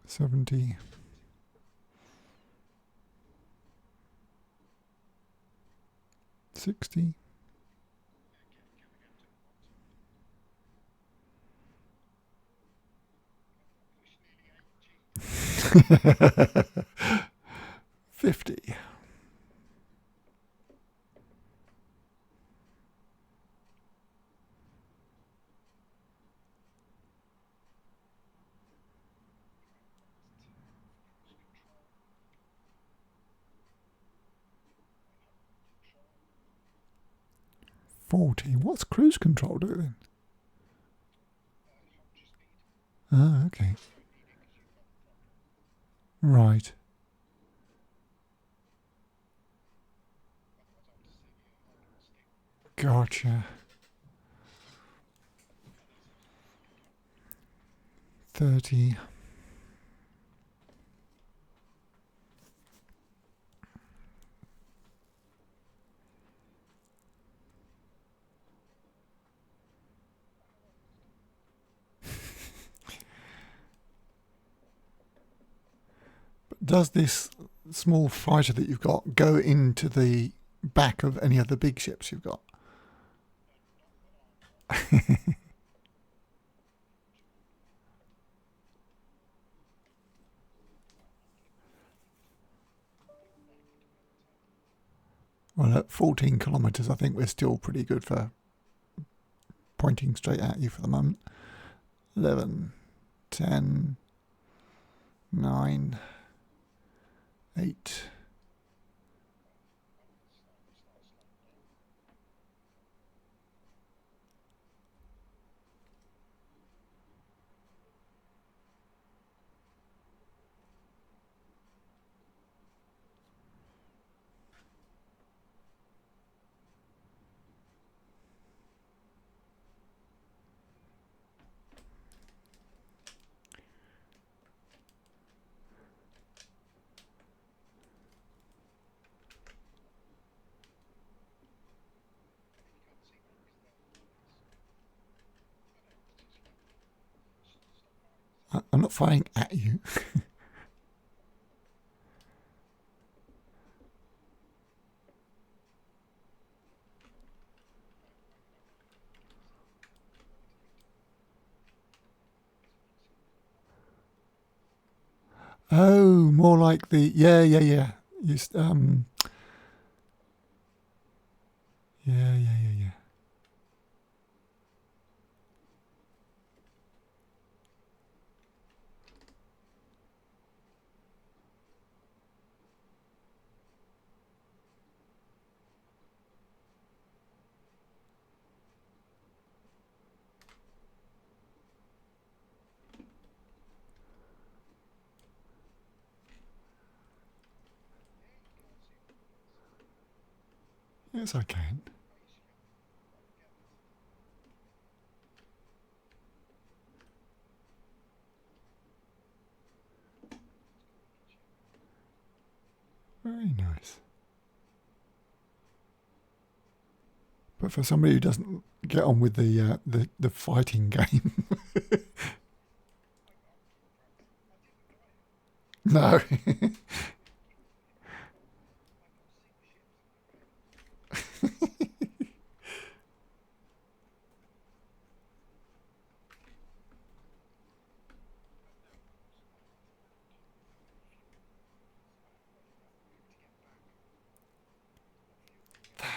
70, 60. $50. 40. What's cruise control doing? Ah, okay. Right. Gotcha. 30. Does this small fighter that you've got go into the back of any of the big ships you've got? Well, at 14 kilometres, I think we're still pretty good for pointing straight at you for the moment. 11, 10, 9, 8. I'm not firing at you. Oh, more like the yeah. Just yeah. Yes, I can. Very nice. But for somebody who doesn't get on with the fighting game, no.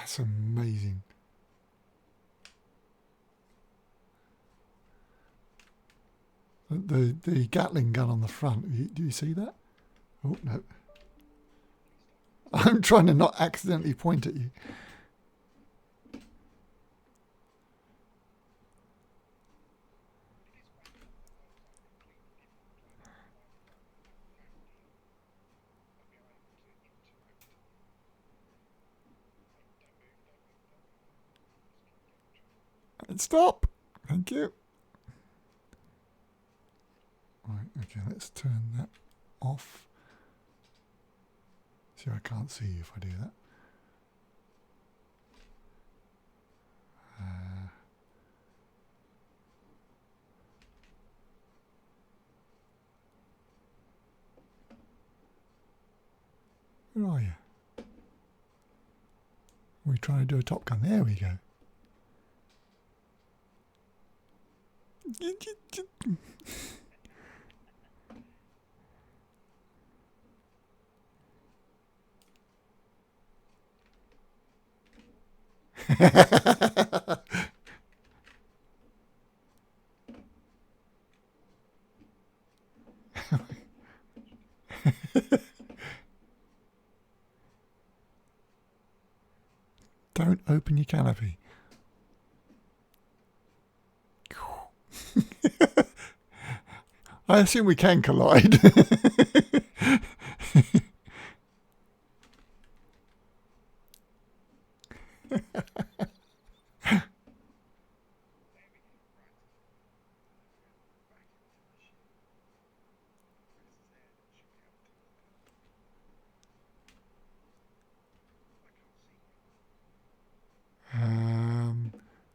That's amazing. The Gatling gun on the front, do you see that? Oh, no. I'm trying to not accidentally point at you. Stop! Thank you. Right, okay, let's turn that off. See, I can't see you if I do that. Where are you? We're trying to do a Top Gun. There we go. Don't open your canopy. I assume we can collide.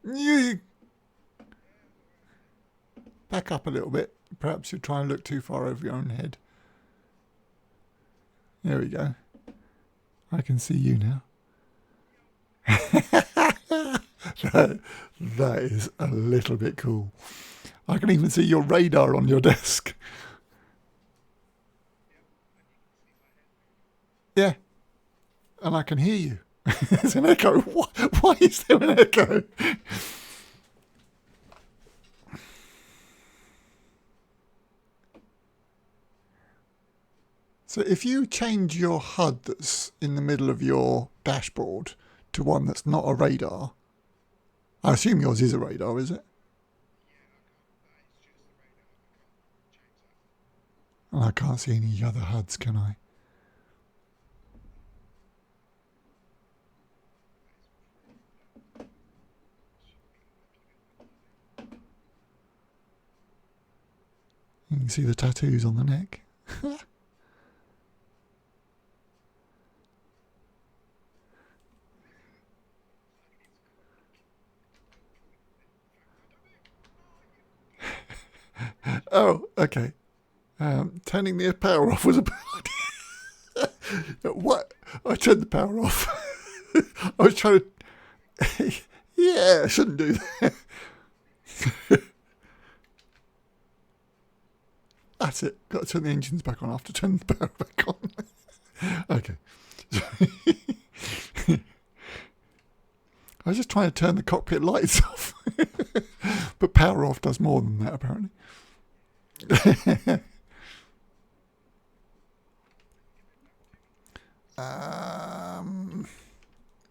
You back up a little bit. Perhaps you're trying to look too far over your own head. There we go. I can see you now. That is a little bit cool. I can even see your radar on your desk. Yeah. And I can hear you. There's an echo. Why is there an echo? So if you change your HUD that's in the middle of your dashboard to one that's not a radar, I assume yours is a radar, is it? And I can't see any other HUDs, can I? You can see the tattoos on the neck. Oh, okay. Turning the power off was a bad idea. What? I turned the power off. I was trying to... Yeah, I shouldn't do that. That's it. Got to turn the engines back on after turning the power back on. Okay. I was just trying to turn the cockpit lights off. But power off does more than that, apparently.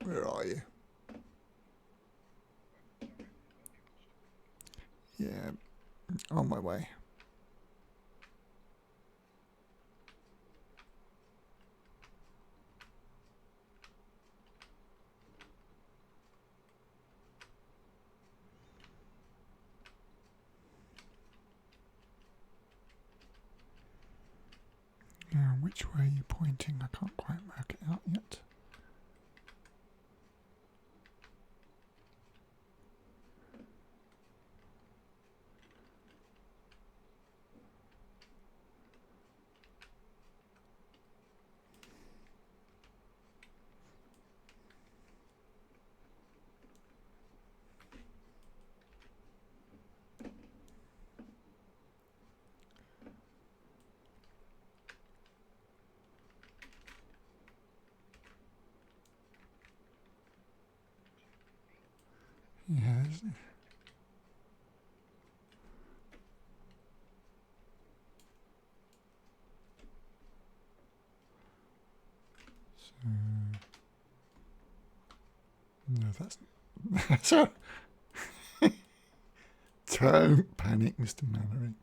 Where are you? Yeah, on my way. Which way are you pointing? I can't quite work it out yet. No, that's don't panic, Mr. Mannering.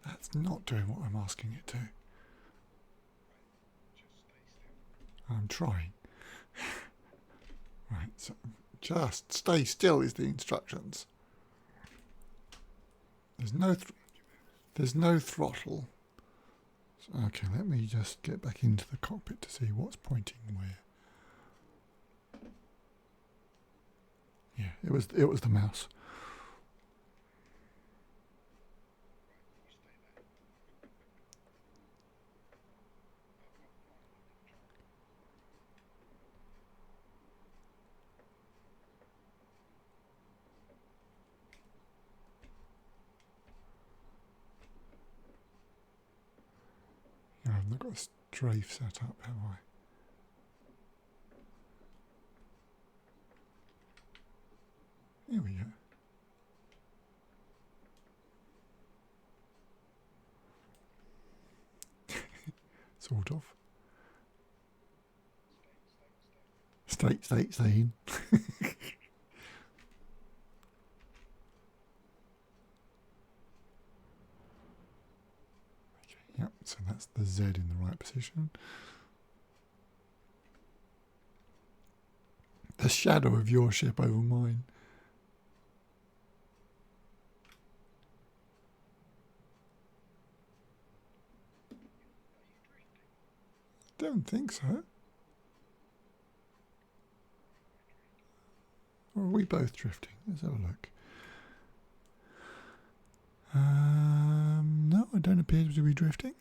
That's not doing what I'm asking it to. I'm trying. Right, so just stay still is the instructions. There's no throttle. So, okay, let me just get back into the cockpit to see what's pointing where. Yeah, it was the mouse. I haven't got a strafe set up, have I? Here we go. Sort of. Staying. Yep, so that's the Z in the right position. The shadow of your ship over mine. Don't think so. Or are we both drifting? Let's have a look. No, I don't appear to be drifting.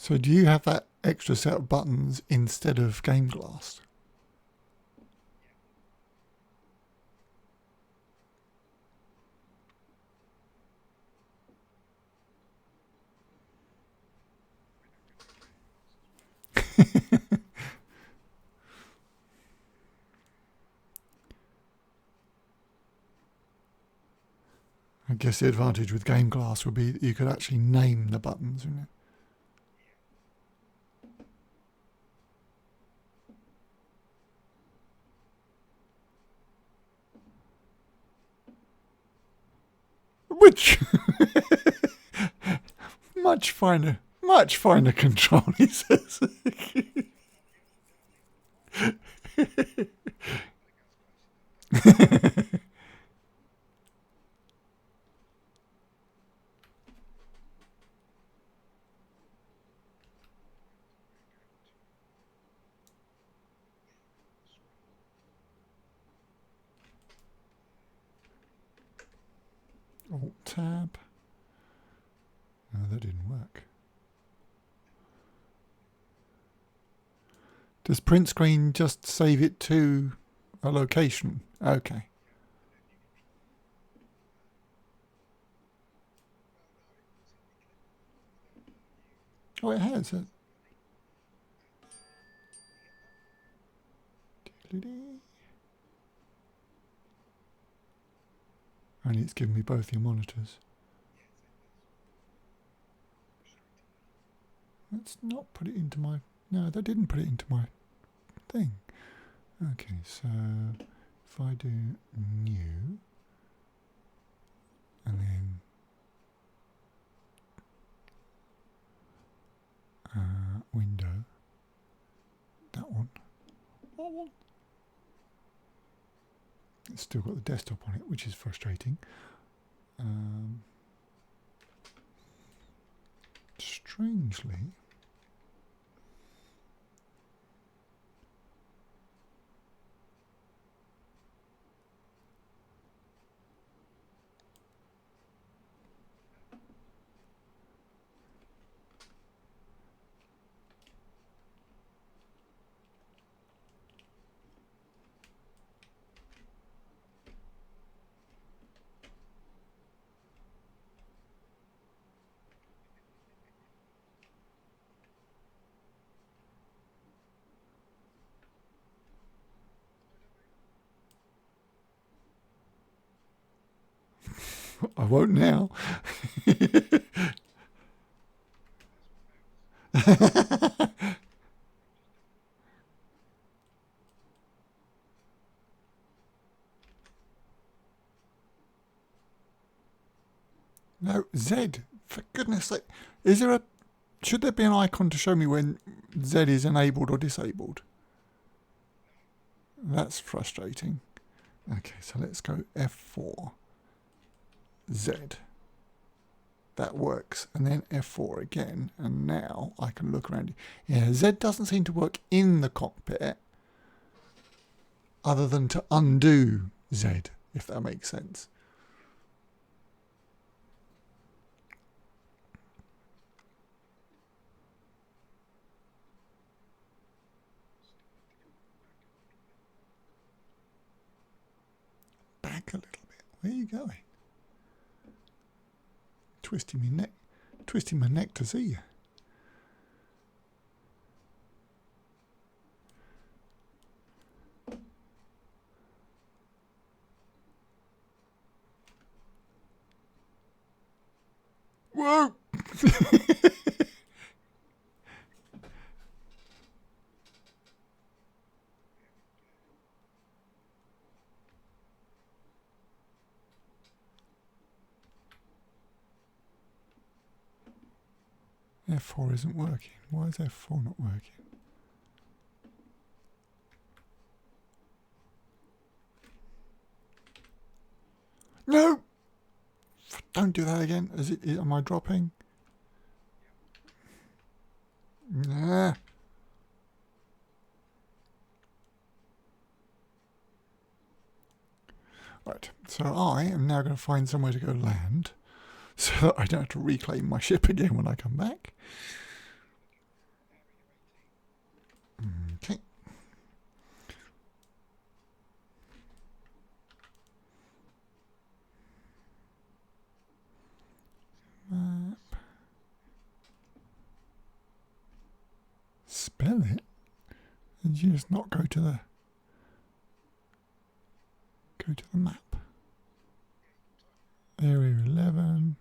So do you have that extra set of buttons instead of Game Glass? I guess the advantage with Game Glass would be that you could actually name the buttons, wouldn't it? Which much finer control, he says. Alt tab. No, that didn't work. Does print screen just save it to a location? Okay. Oh, it has. Only it's given me both your monitors. Let's not put it into my... No, that didn't put it into my thing. Okay, so if I do new and then window, that one. That one. It's still got the desktop on it, which is frustrating. Strangely, I won't now. No, Z. For goodness sake. Is there a... Should there be an icon to show me when Z is enabled or disabled? That's frustrating. Okay, so let's go F4. Z. That works. And then F4 again. And now I can look around. Yeah, Z doesn't seem to work in the cockpit other than to undo Z, if that makes sense. Back a little bit. Where are you going? Twisting my neck to see you. Whoa! F4 isn't working. Why is F4 not working? No! Don't do that again. Am I dropping? Nah. Right, so I am now going to find somewhere to go land so that I don't have to reclaim my ship again when I come back. Okay. Map. Spell it? And you just not go to the map. Area 11.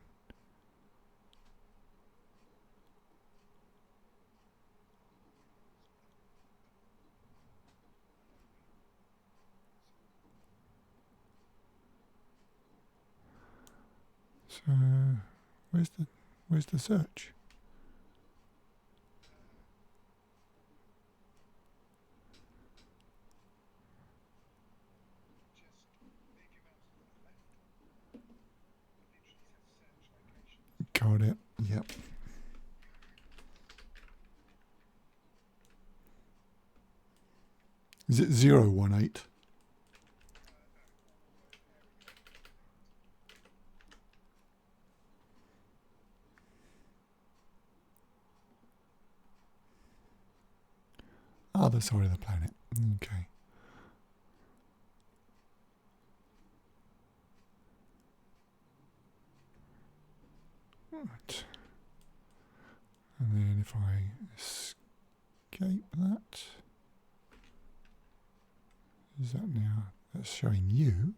So where's the search? Got it. Yep. Is it 018? Other side of the planet. Okay. Right. And then if I escape that, is that now? That's showing you.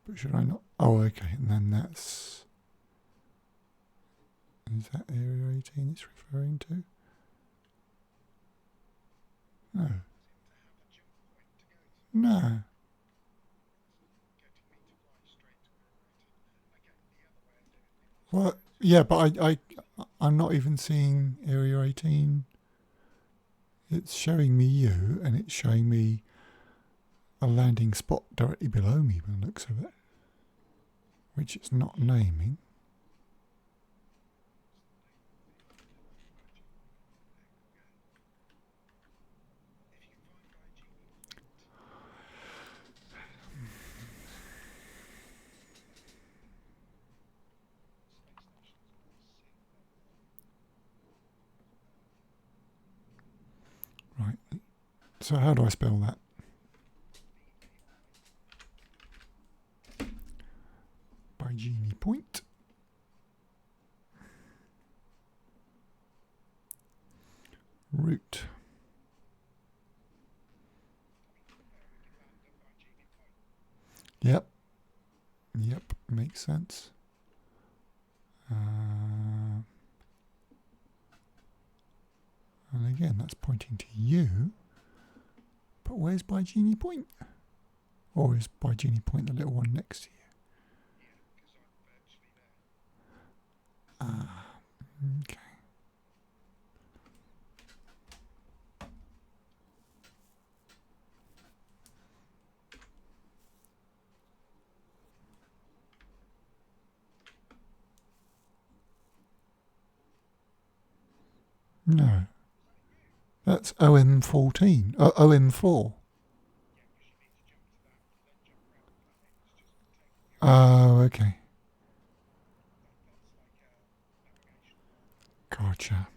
But should I not? Oh, okay. And then that's... Is that area 18 it's referring to? No. No. Well, yeah, but I'm not even seeing Area 18. It's showing me you, and it's showing me a landing spot directly below me by the looks of it, which it's not naming. Right. So how do I spell that? By Genie Point. Route. Yep. Yep. Makes sense. And again, that's pointing to you. But where's By Genie Point? Or is By Genie Point the little one next to you? Ah, okay. No, that's OM14. OM4. Oh, okay. Gotcha.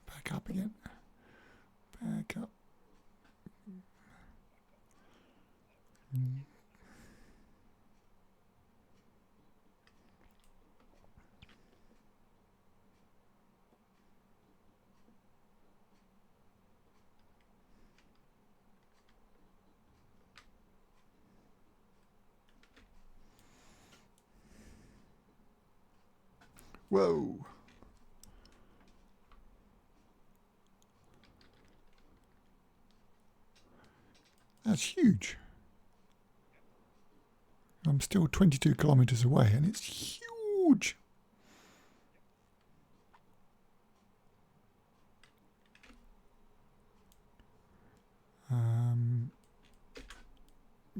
Back up again. Back up. Whoa. That's huge. I'm still 22 kilometres away and it's huge.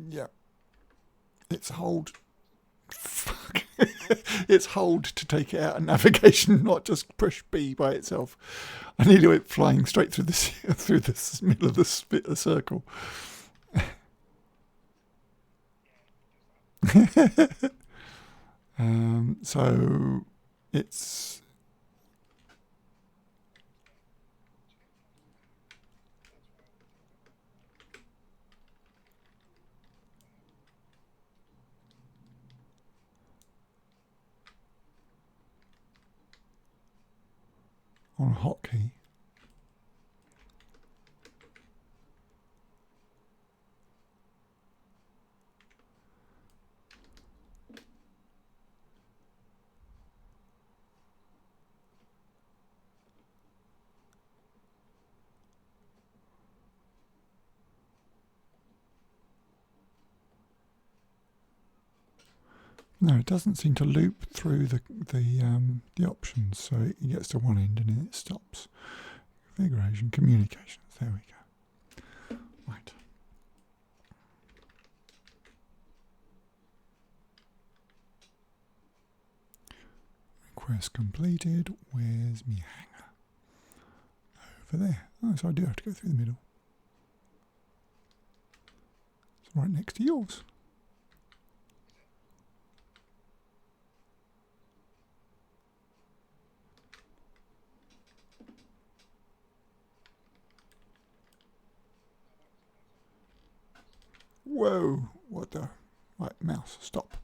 Yeah. It's hold. Fuck. It's hold to take it out of navigation, not just push B by itself. I need it flying straight through this middle of the circle. So it's on a hotkey. No, it doesn't seem to loop through the options, so it gets to one end and then it stops. Configuration, communications. There we go. Right. Request completed. Where's me hanger? Over there. Oh, so I do have to go through the middle. It's right next to yours. Whoa, what the? Right, mouse, stop.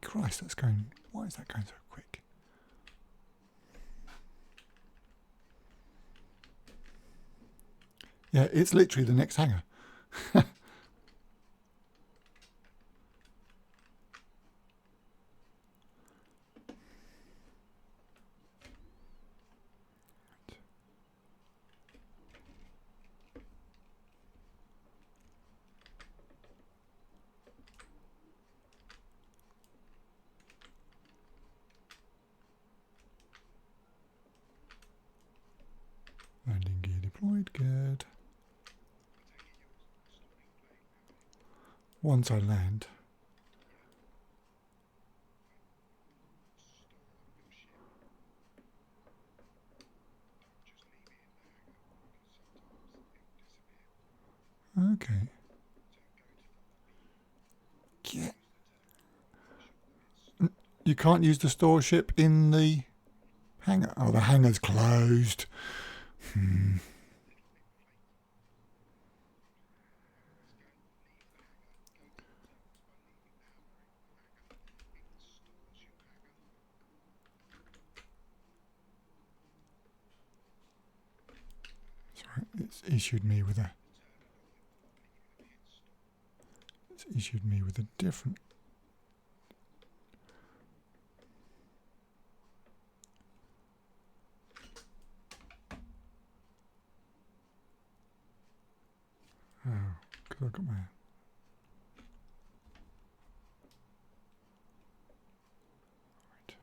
Christ, that's going... Why is that going so quick? Yeah, it's literally the next hanger. Landing gear deployed, good. Once I land... Okay. Yeah. You can't use the store ship in the hangar. Oh, the hangar's closed. Sorry, it's issued me with a... It's issued me with a different... Oh, because I've got my... Right.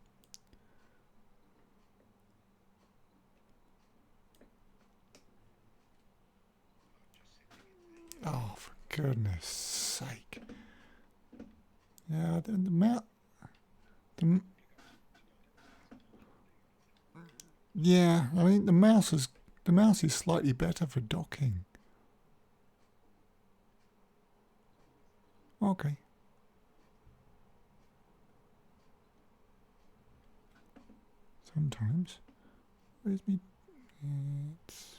Oh, for goodness sake. Yeah, the mouse... Yeah, I mean, the mouse is slightly better for docking. Okay. Sometimes. Where's me? It's...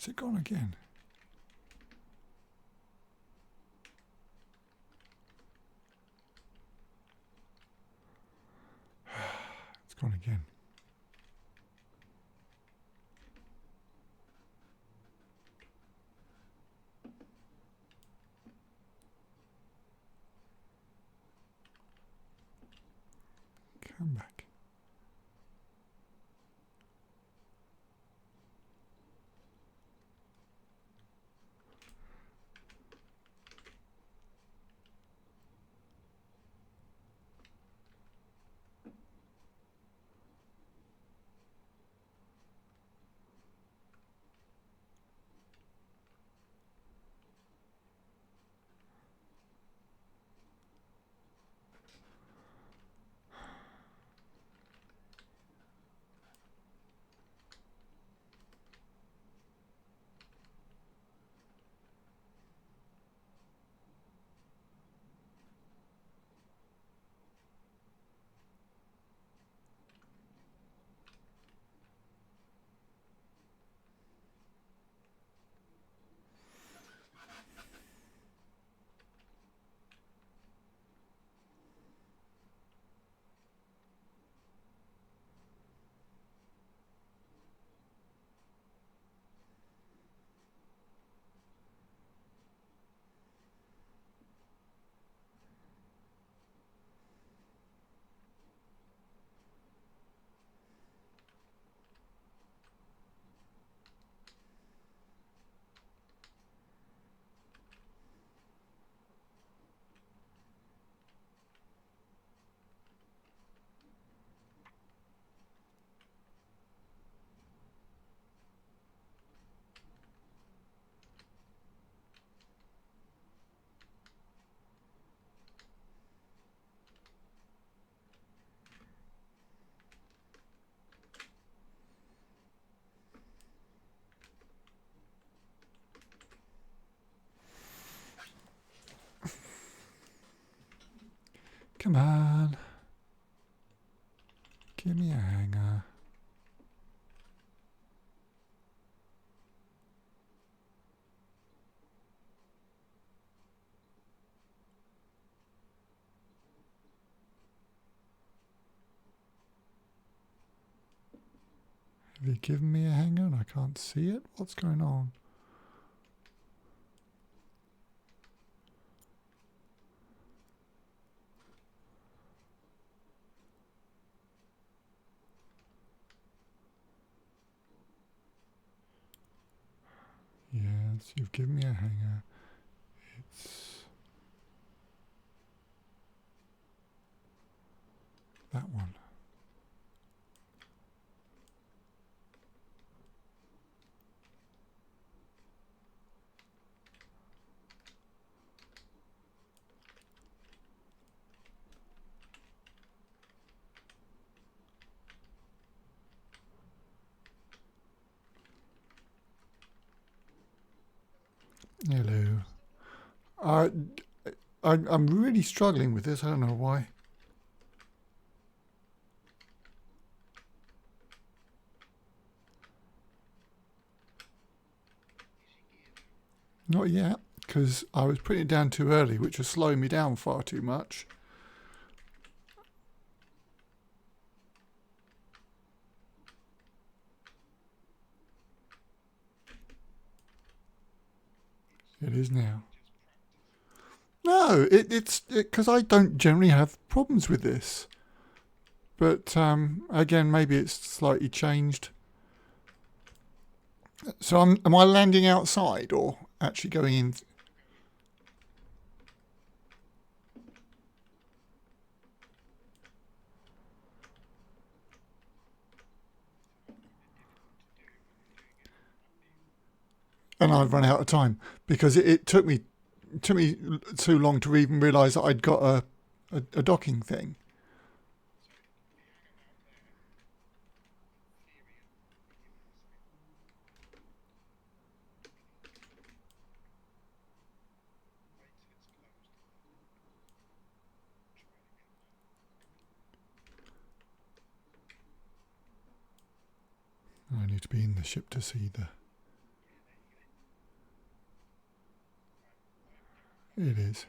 Is it gone again? It's gone again. Come back. Come on. Give me a hanger. Have you given me a hanger and I can't see it? What's going on? Yes, you've given me a hanger. It's that one. Hello. I'm really struggling with this. I don't know why. Not yet, because I was putting it down too early, which was slowing me down far too much. It is now. No, it's because I don't generally have problems with this. But again, maybe it's slightly changed. So am I landing outside or actually going in? And I've run out of time because it took me too long to even realise that I'd got a docking thing. I need to be in the ship to see the... It is.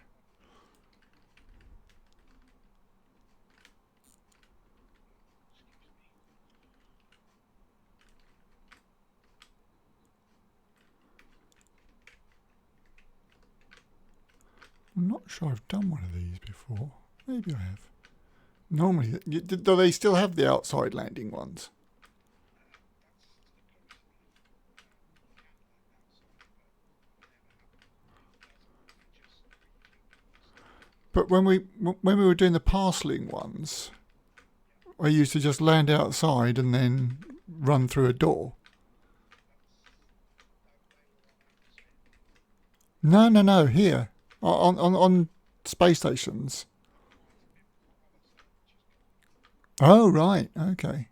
I'm not sure I've done one of these before. Maybe I have. Normally, do they still have the outside landing ones? But when we were doing the parceling ones, I used to just land outside and then run through a door. No, here. On space stations. Oh, right, okay.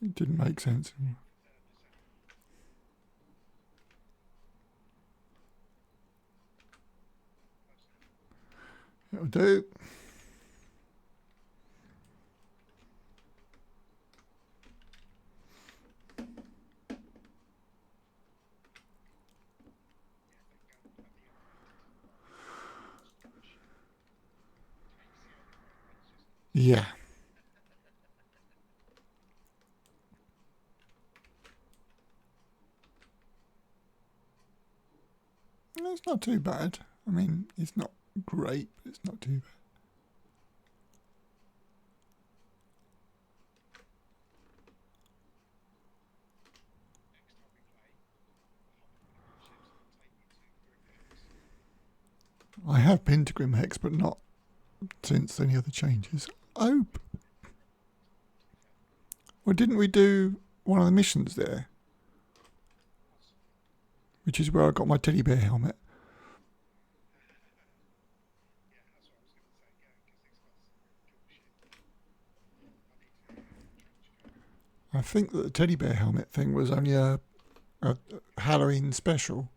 It didn't make sense. It'll do. Yeah. It's not too bad. I mean, it's not great, but it's not too bad. I have been to Grim Hex, but not since any other changes. Oh. Well, didn't we do one of the missions there? which is where I got my teddy bear helmet. I think that the teddy bear helmet thing was only a Halloween special.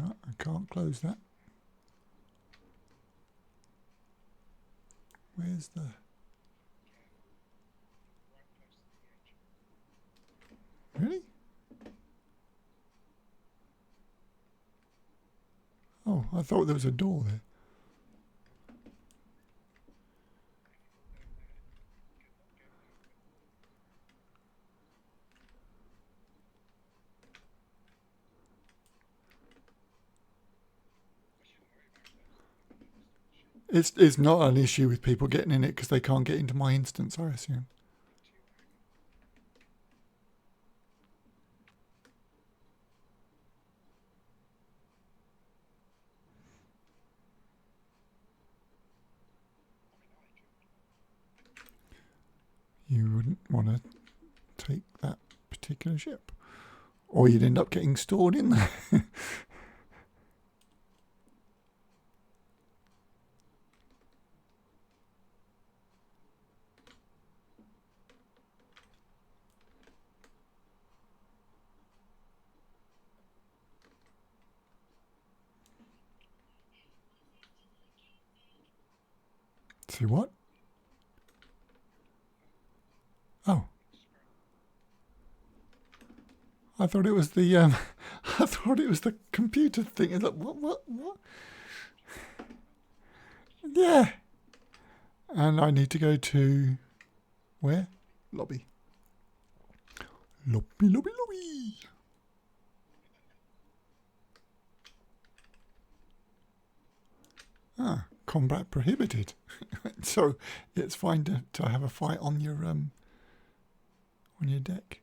Oh, I can't close that. Where's the... Really? Oh, I thought there was a door there. It's not an issue with people getting in it because they can't get into my instance, I assume. You wouldn't want to take that particular ship. Or you'd end up getting stored in there. See what? Oh. I thought it was the I thought it was the computer thing. It's like what? Yeah. And I need to go to where? Lobby. Lobby. Ah, combat prohibited. So it's fine to have a fight on your deck.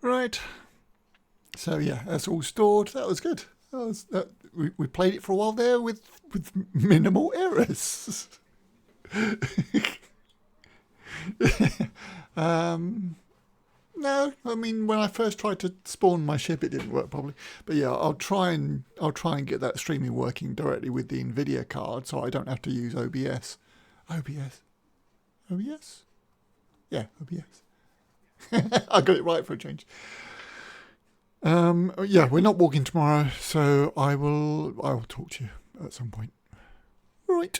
Right. So yeah, that's all stored. That was good. We played it for a while there with minimal errors. No, I mean when I first tried to spawn my ship, it didn't work properly. But yeah, I'll try and get that streaming working directly with the Nvidia card, so I don't have to use OBS. OBS. Yeah, OBS. I got it right for a change. Yeah, we're not walking tomorrow, so I will talk to you at some point. Right.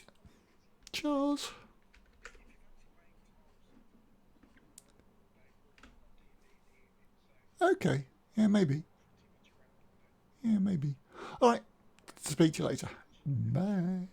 Cheers. Okay. Yeah, maybe. All right. Speak to you later. Bye.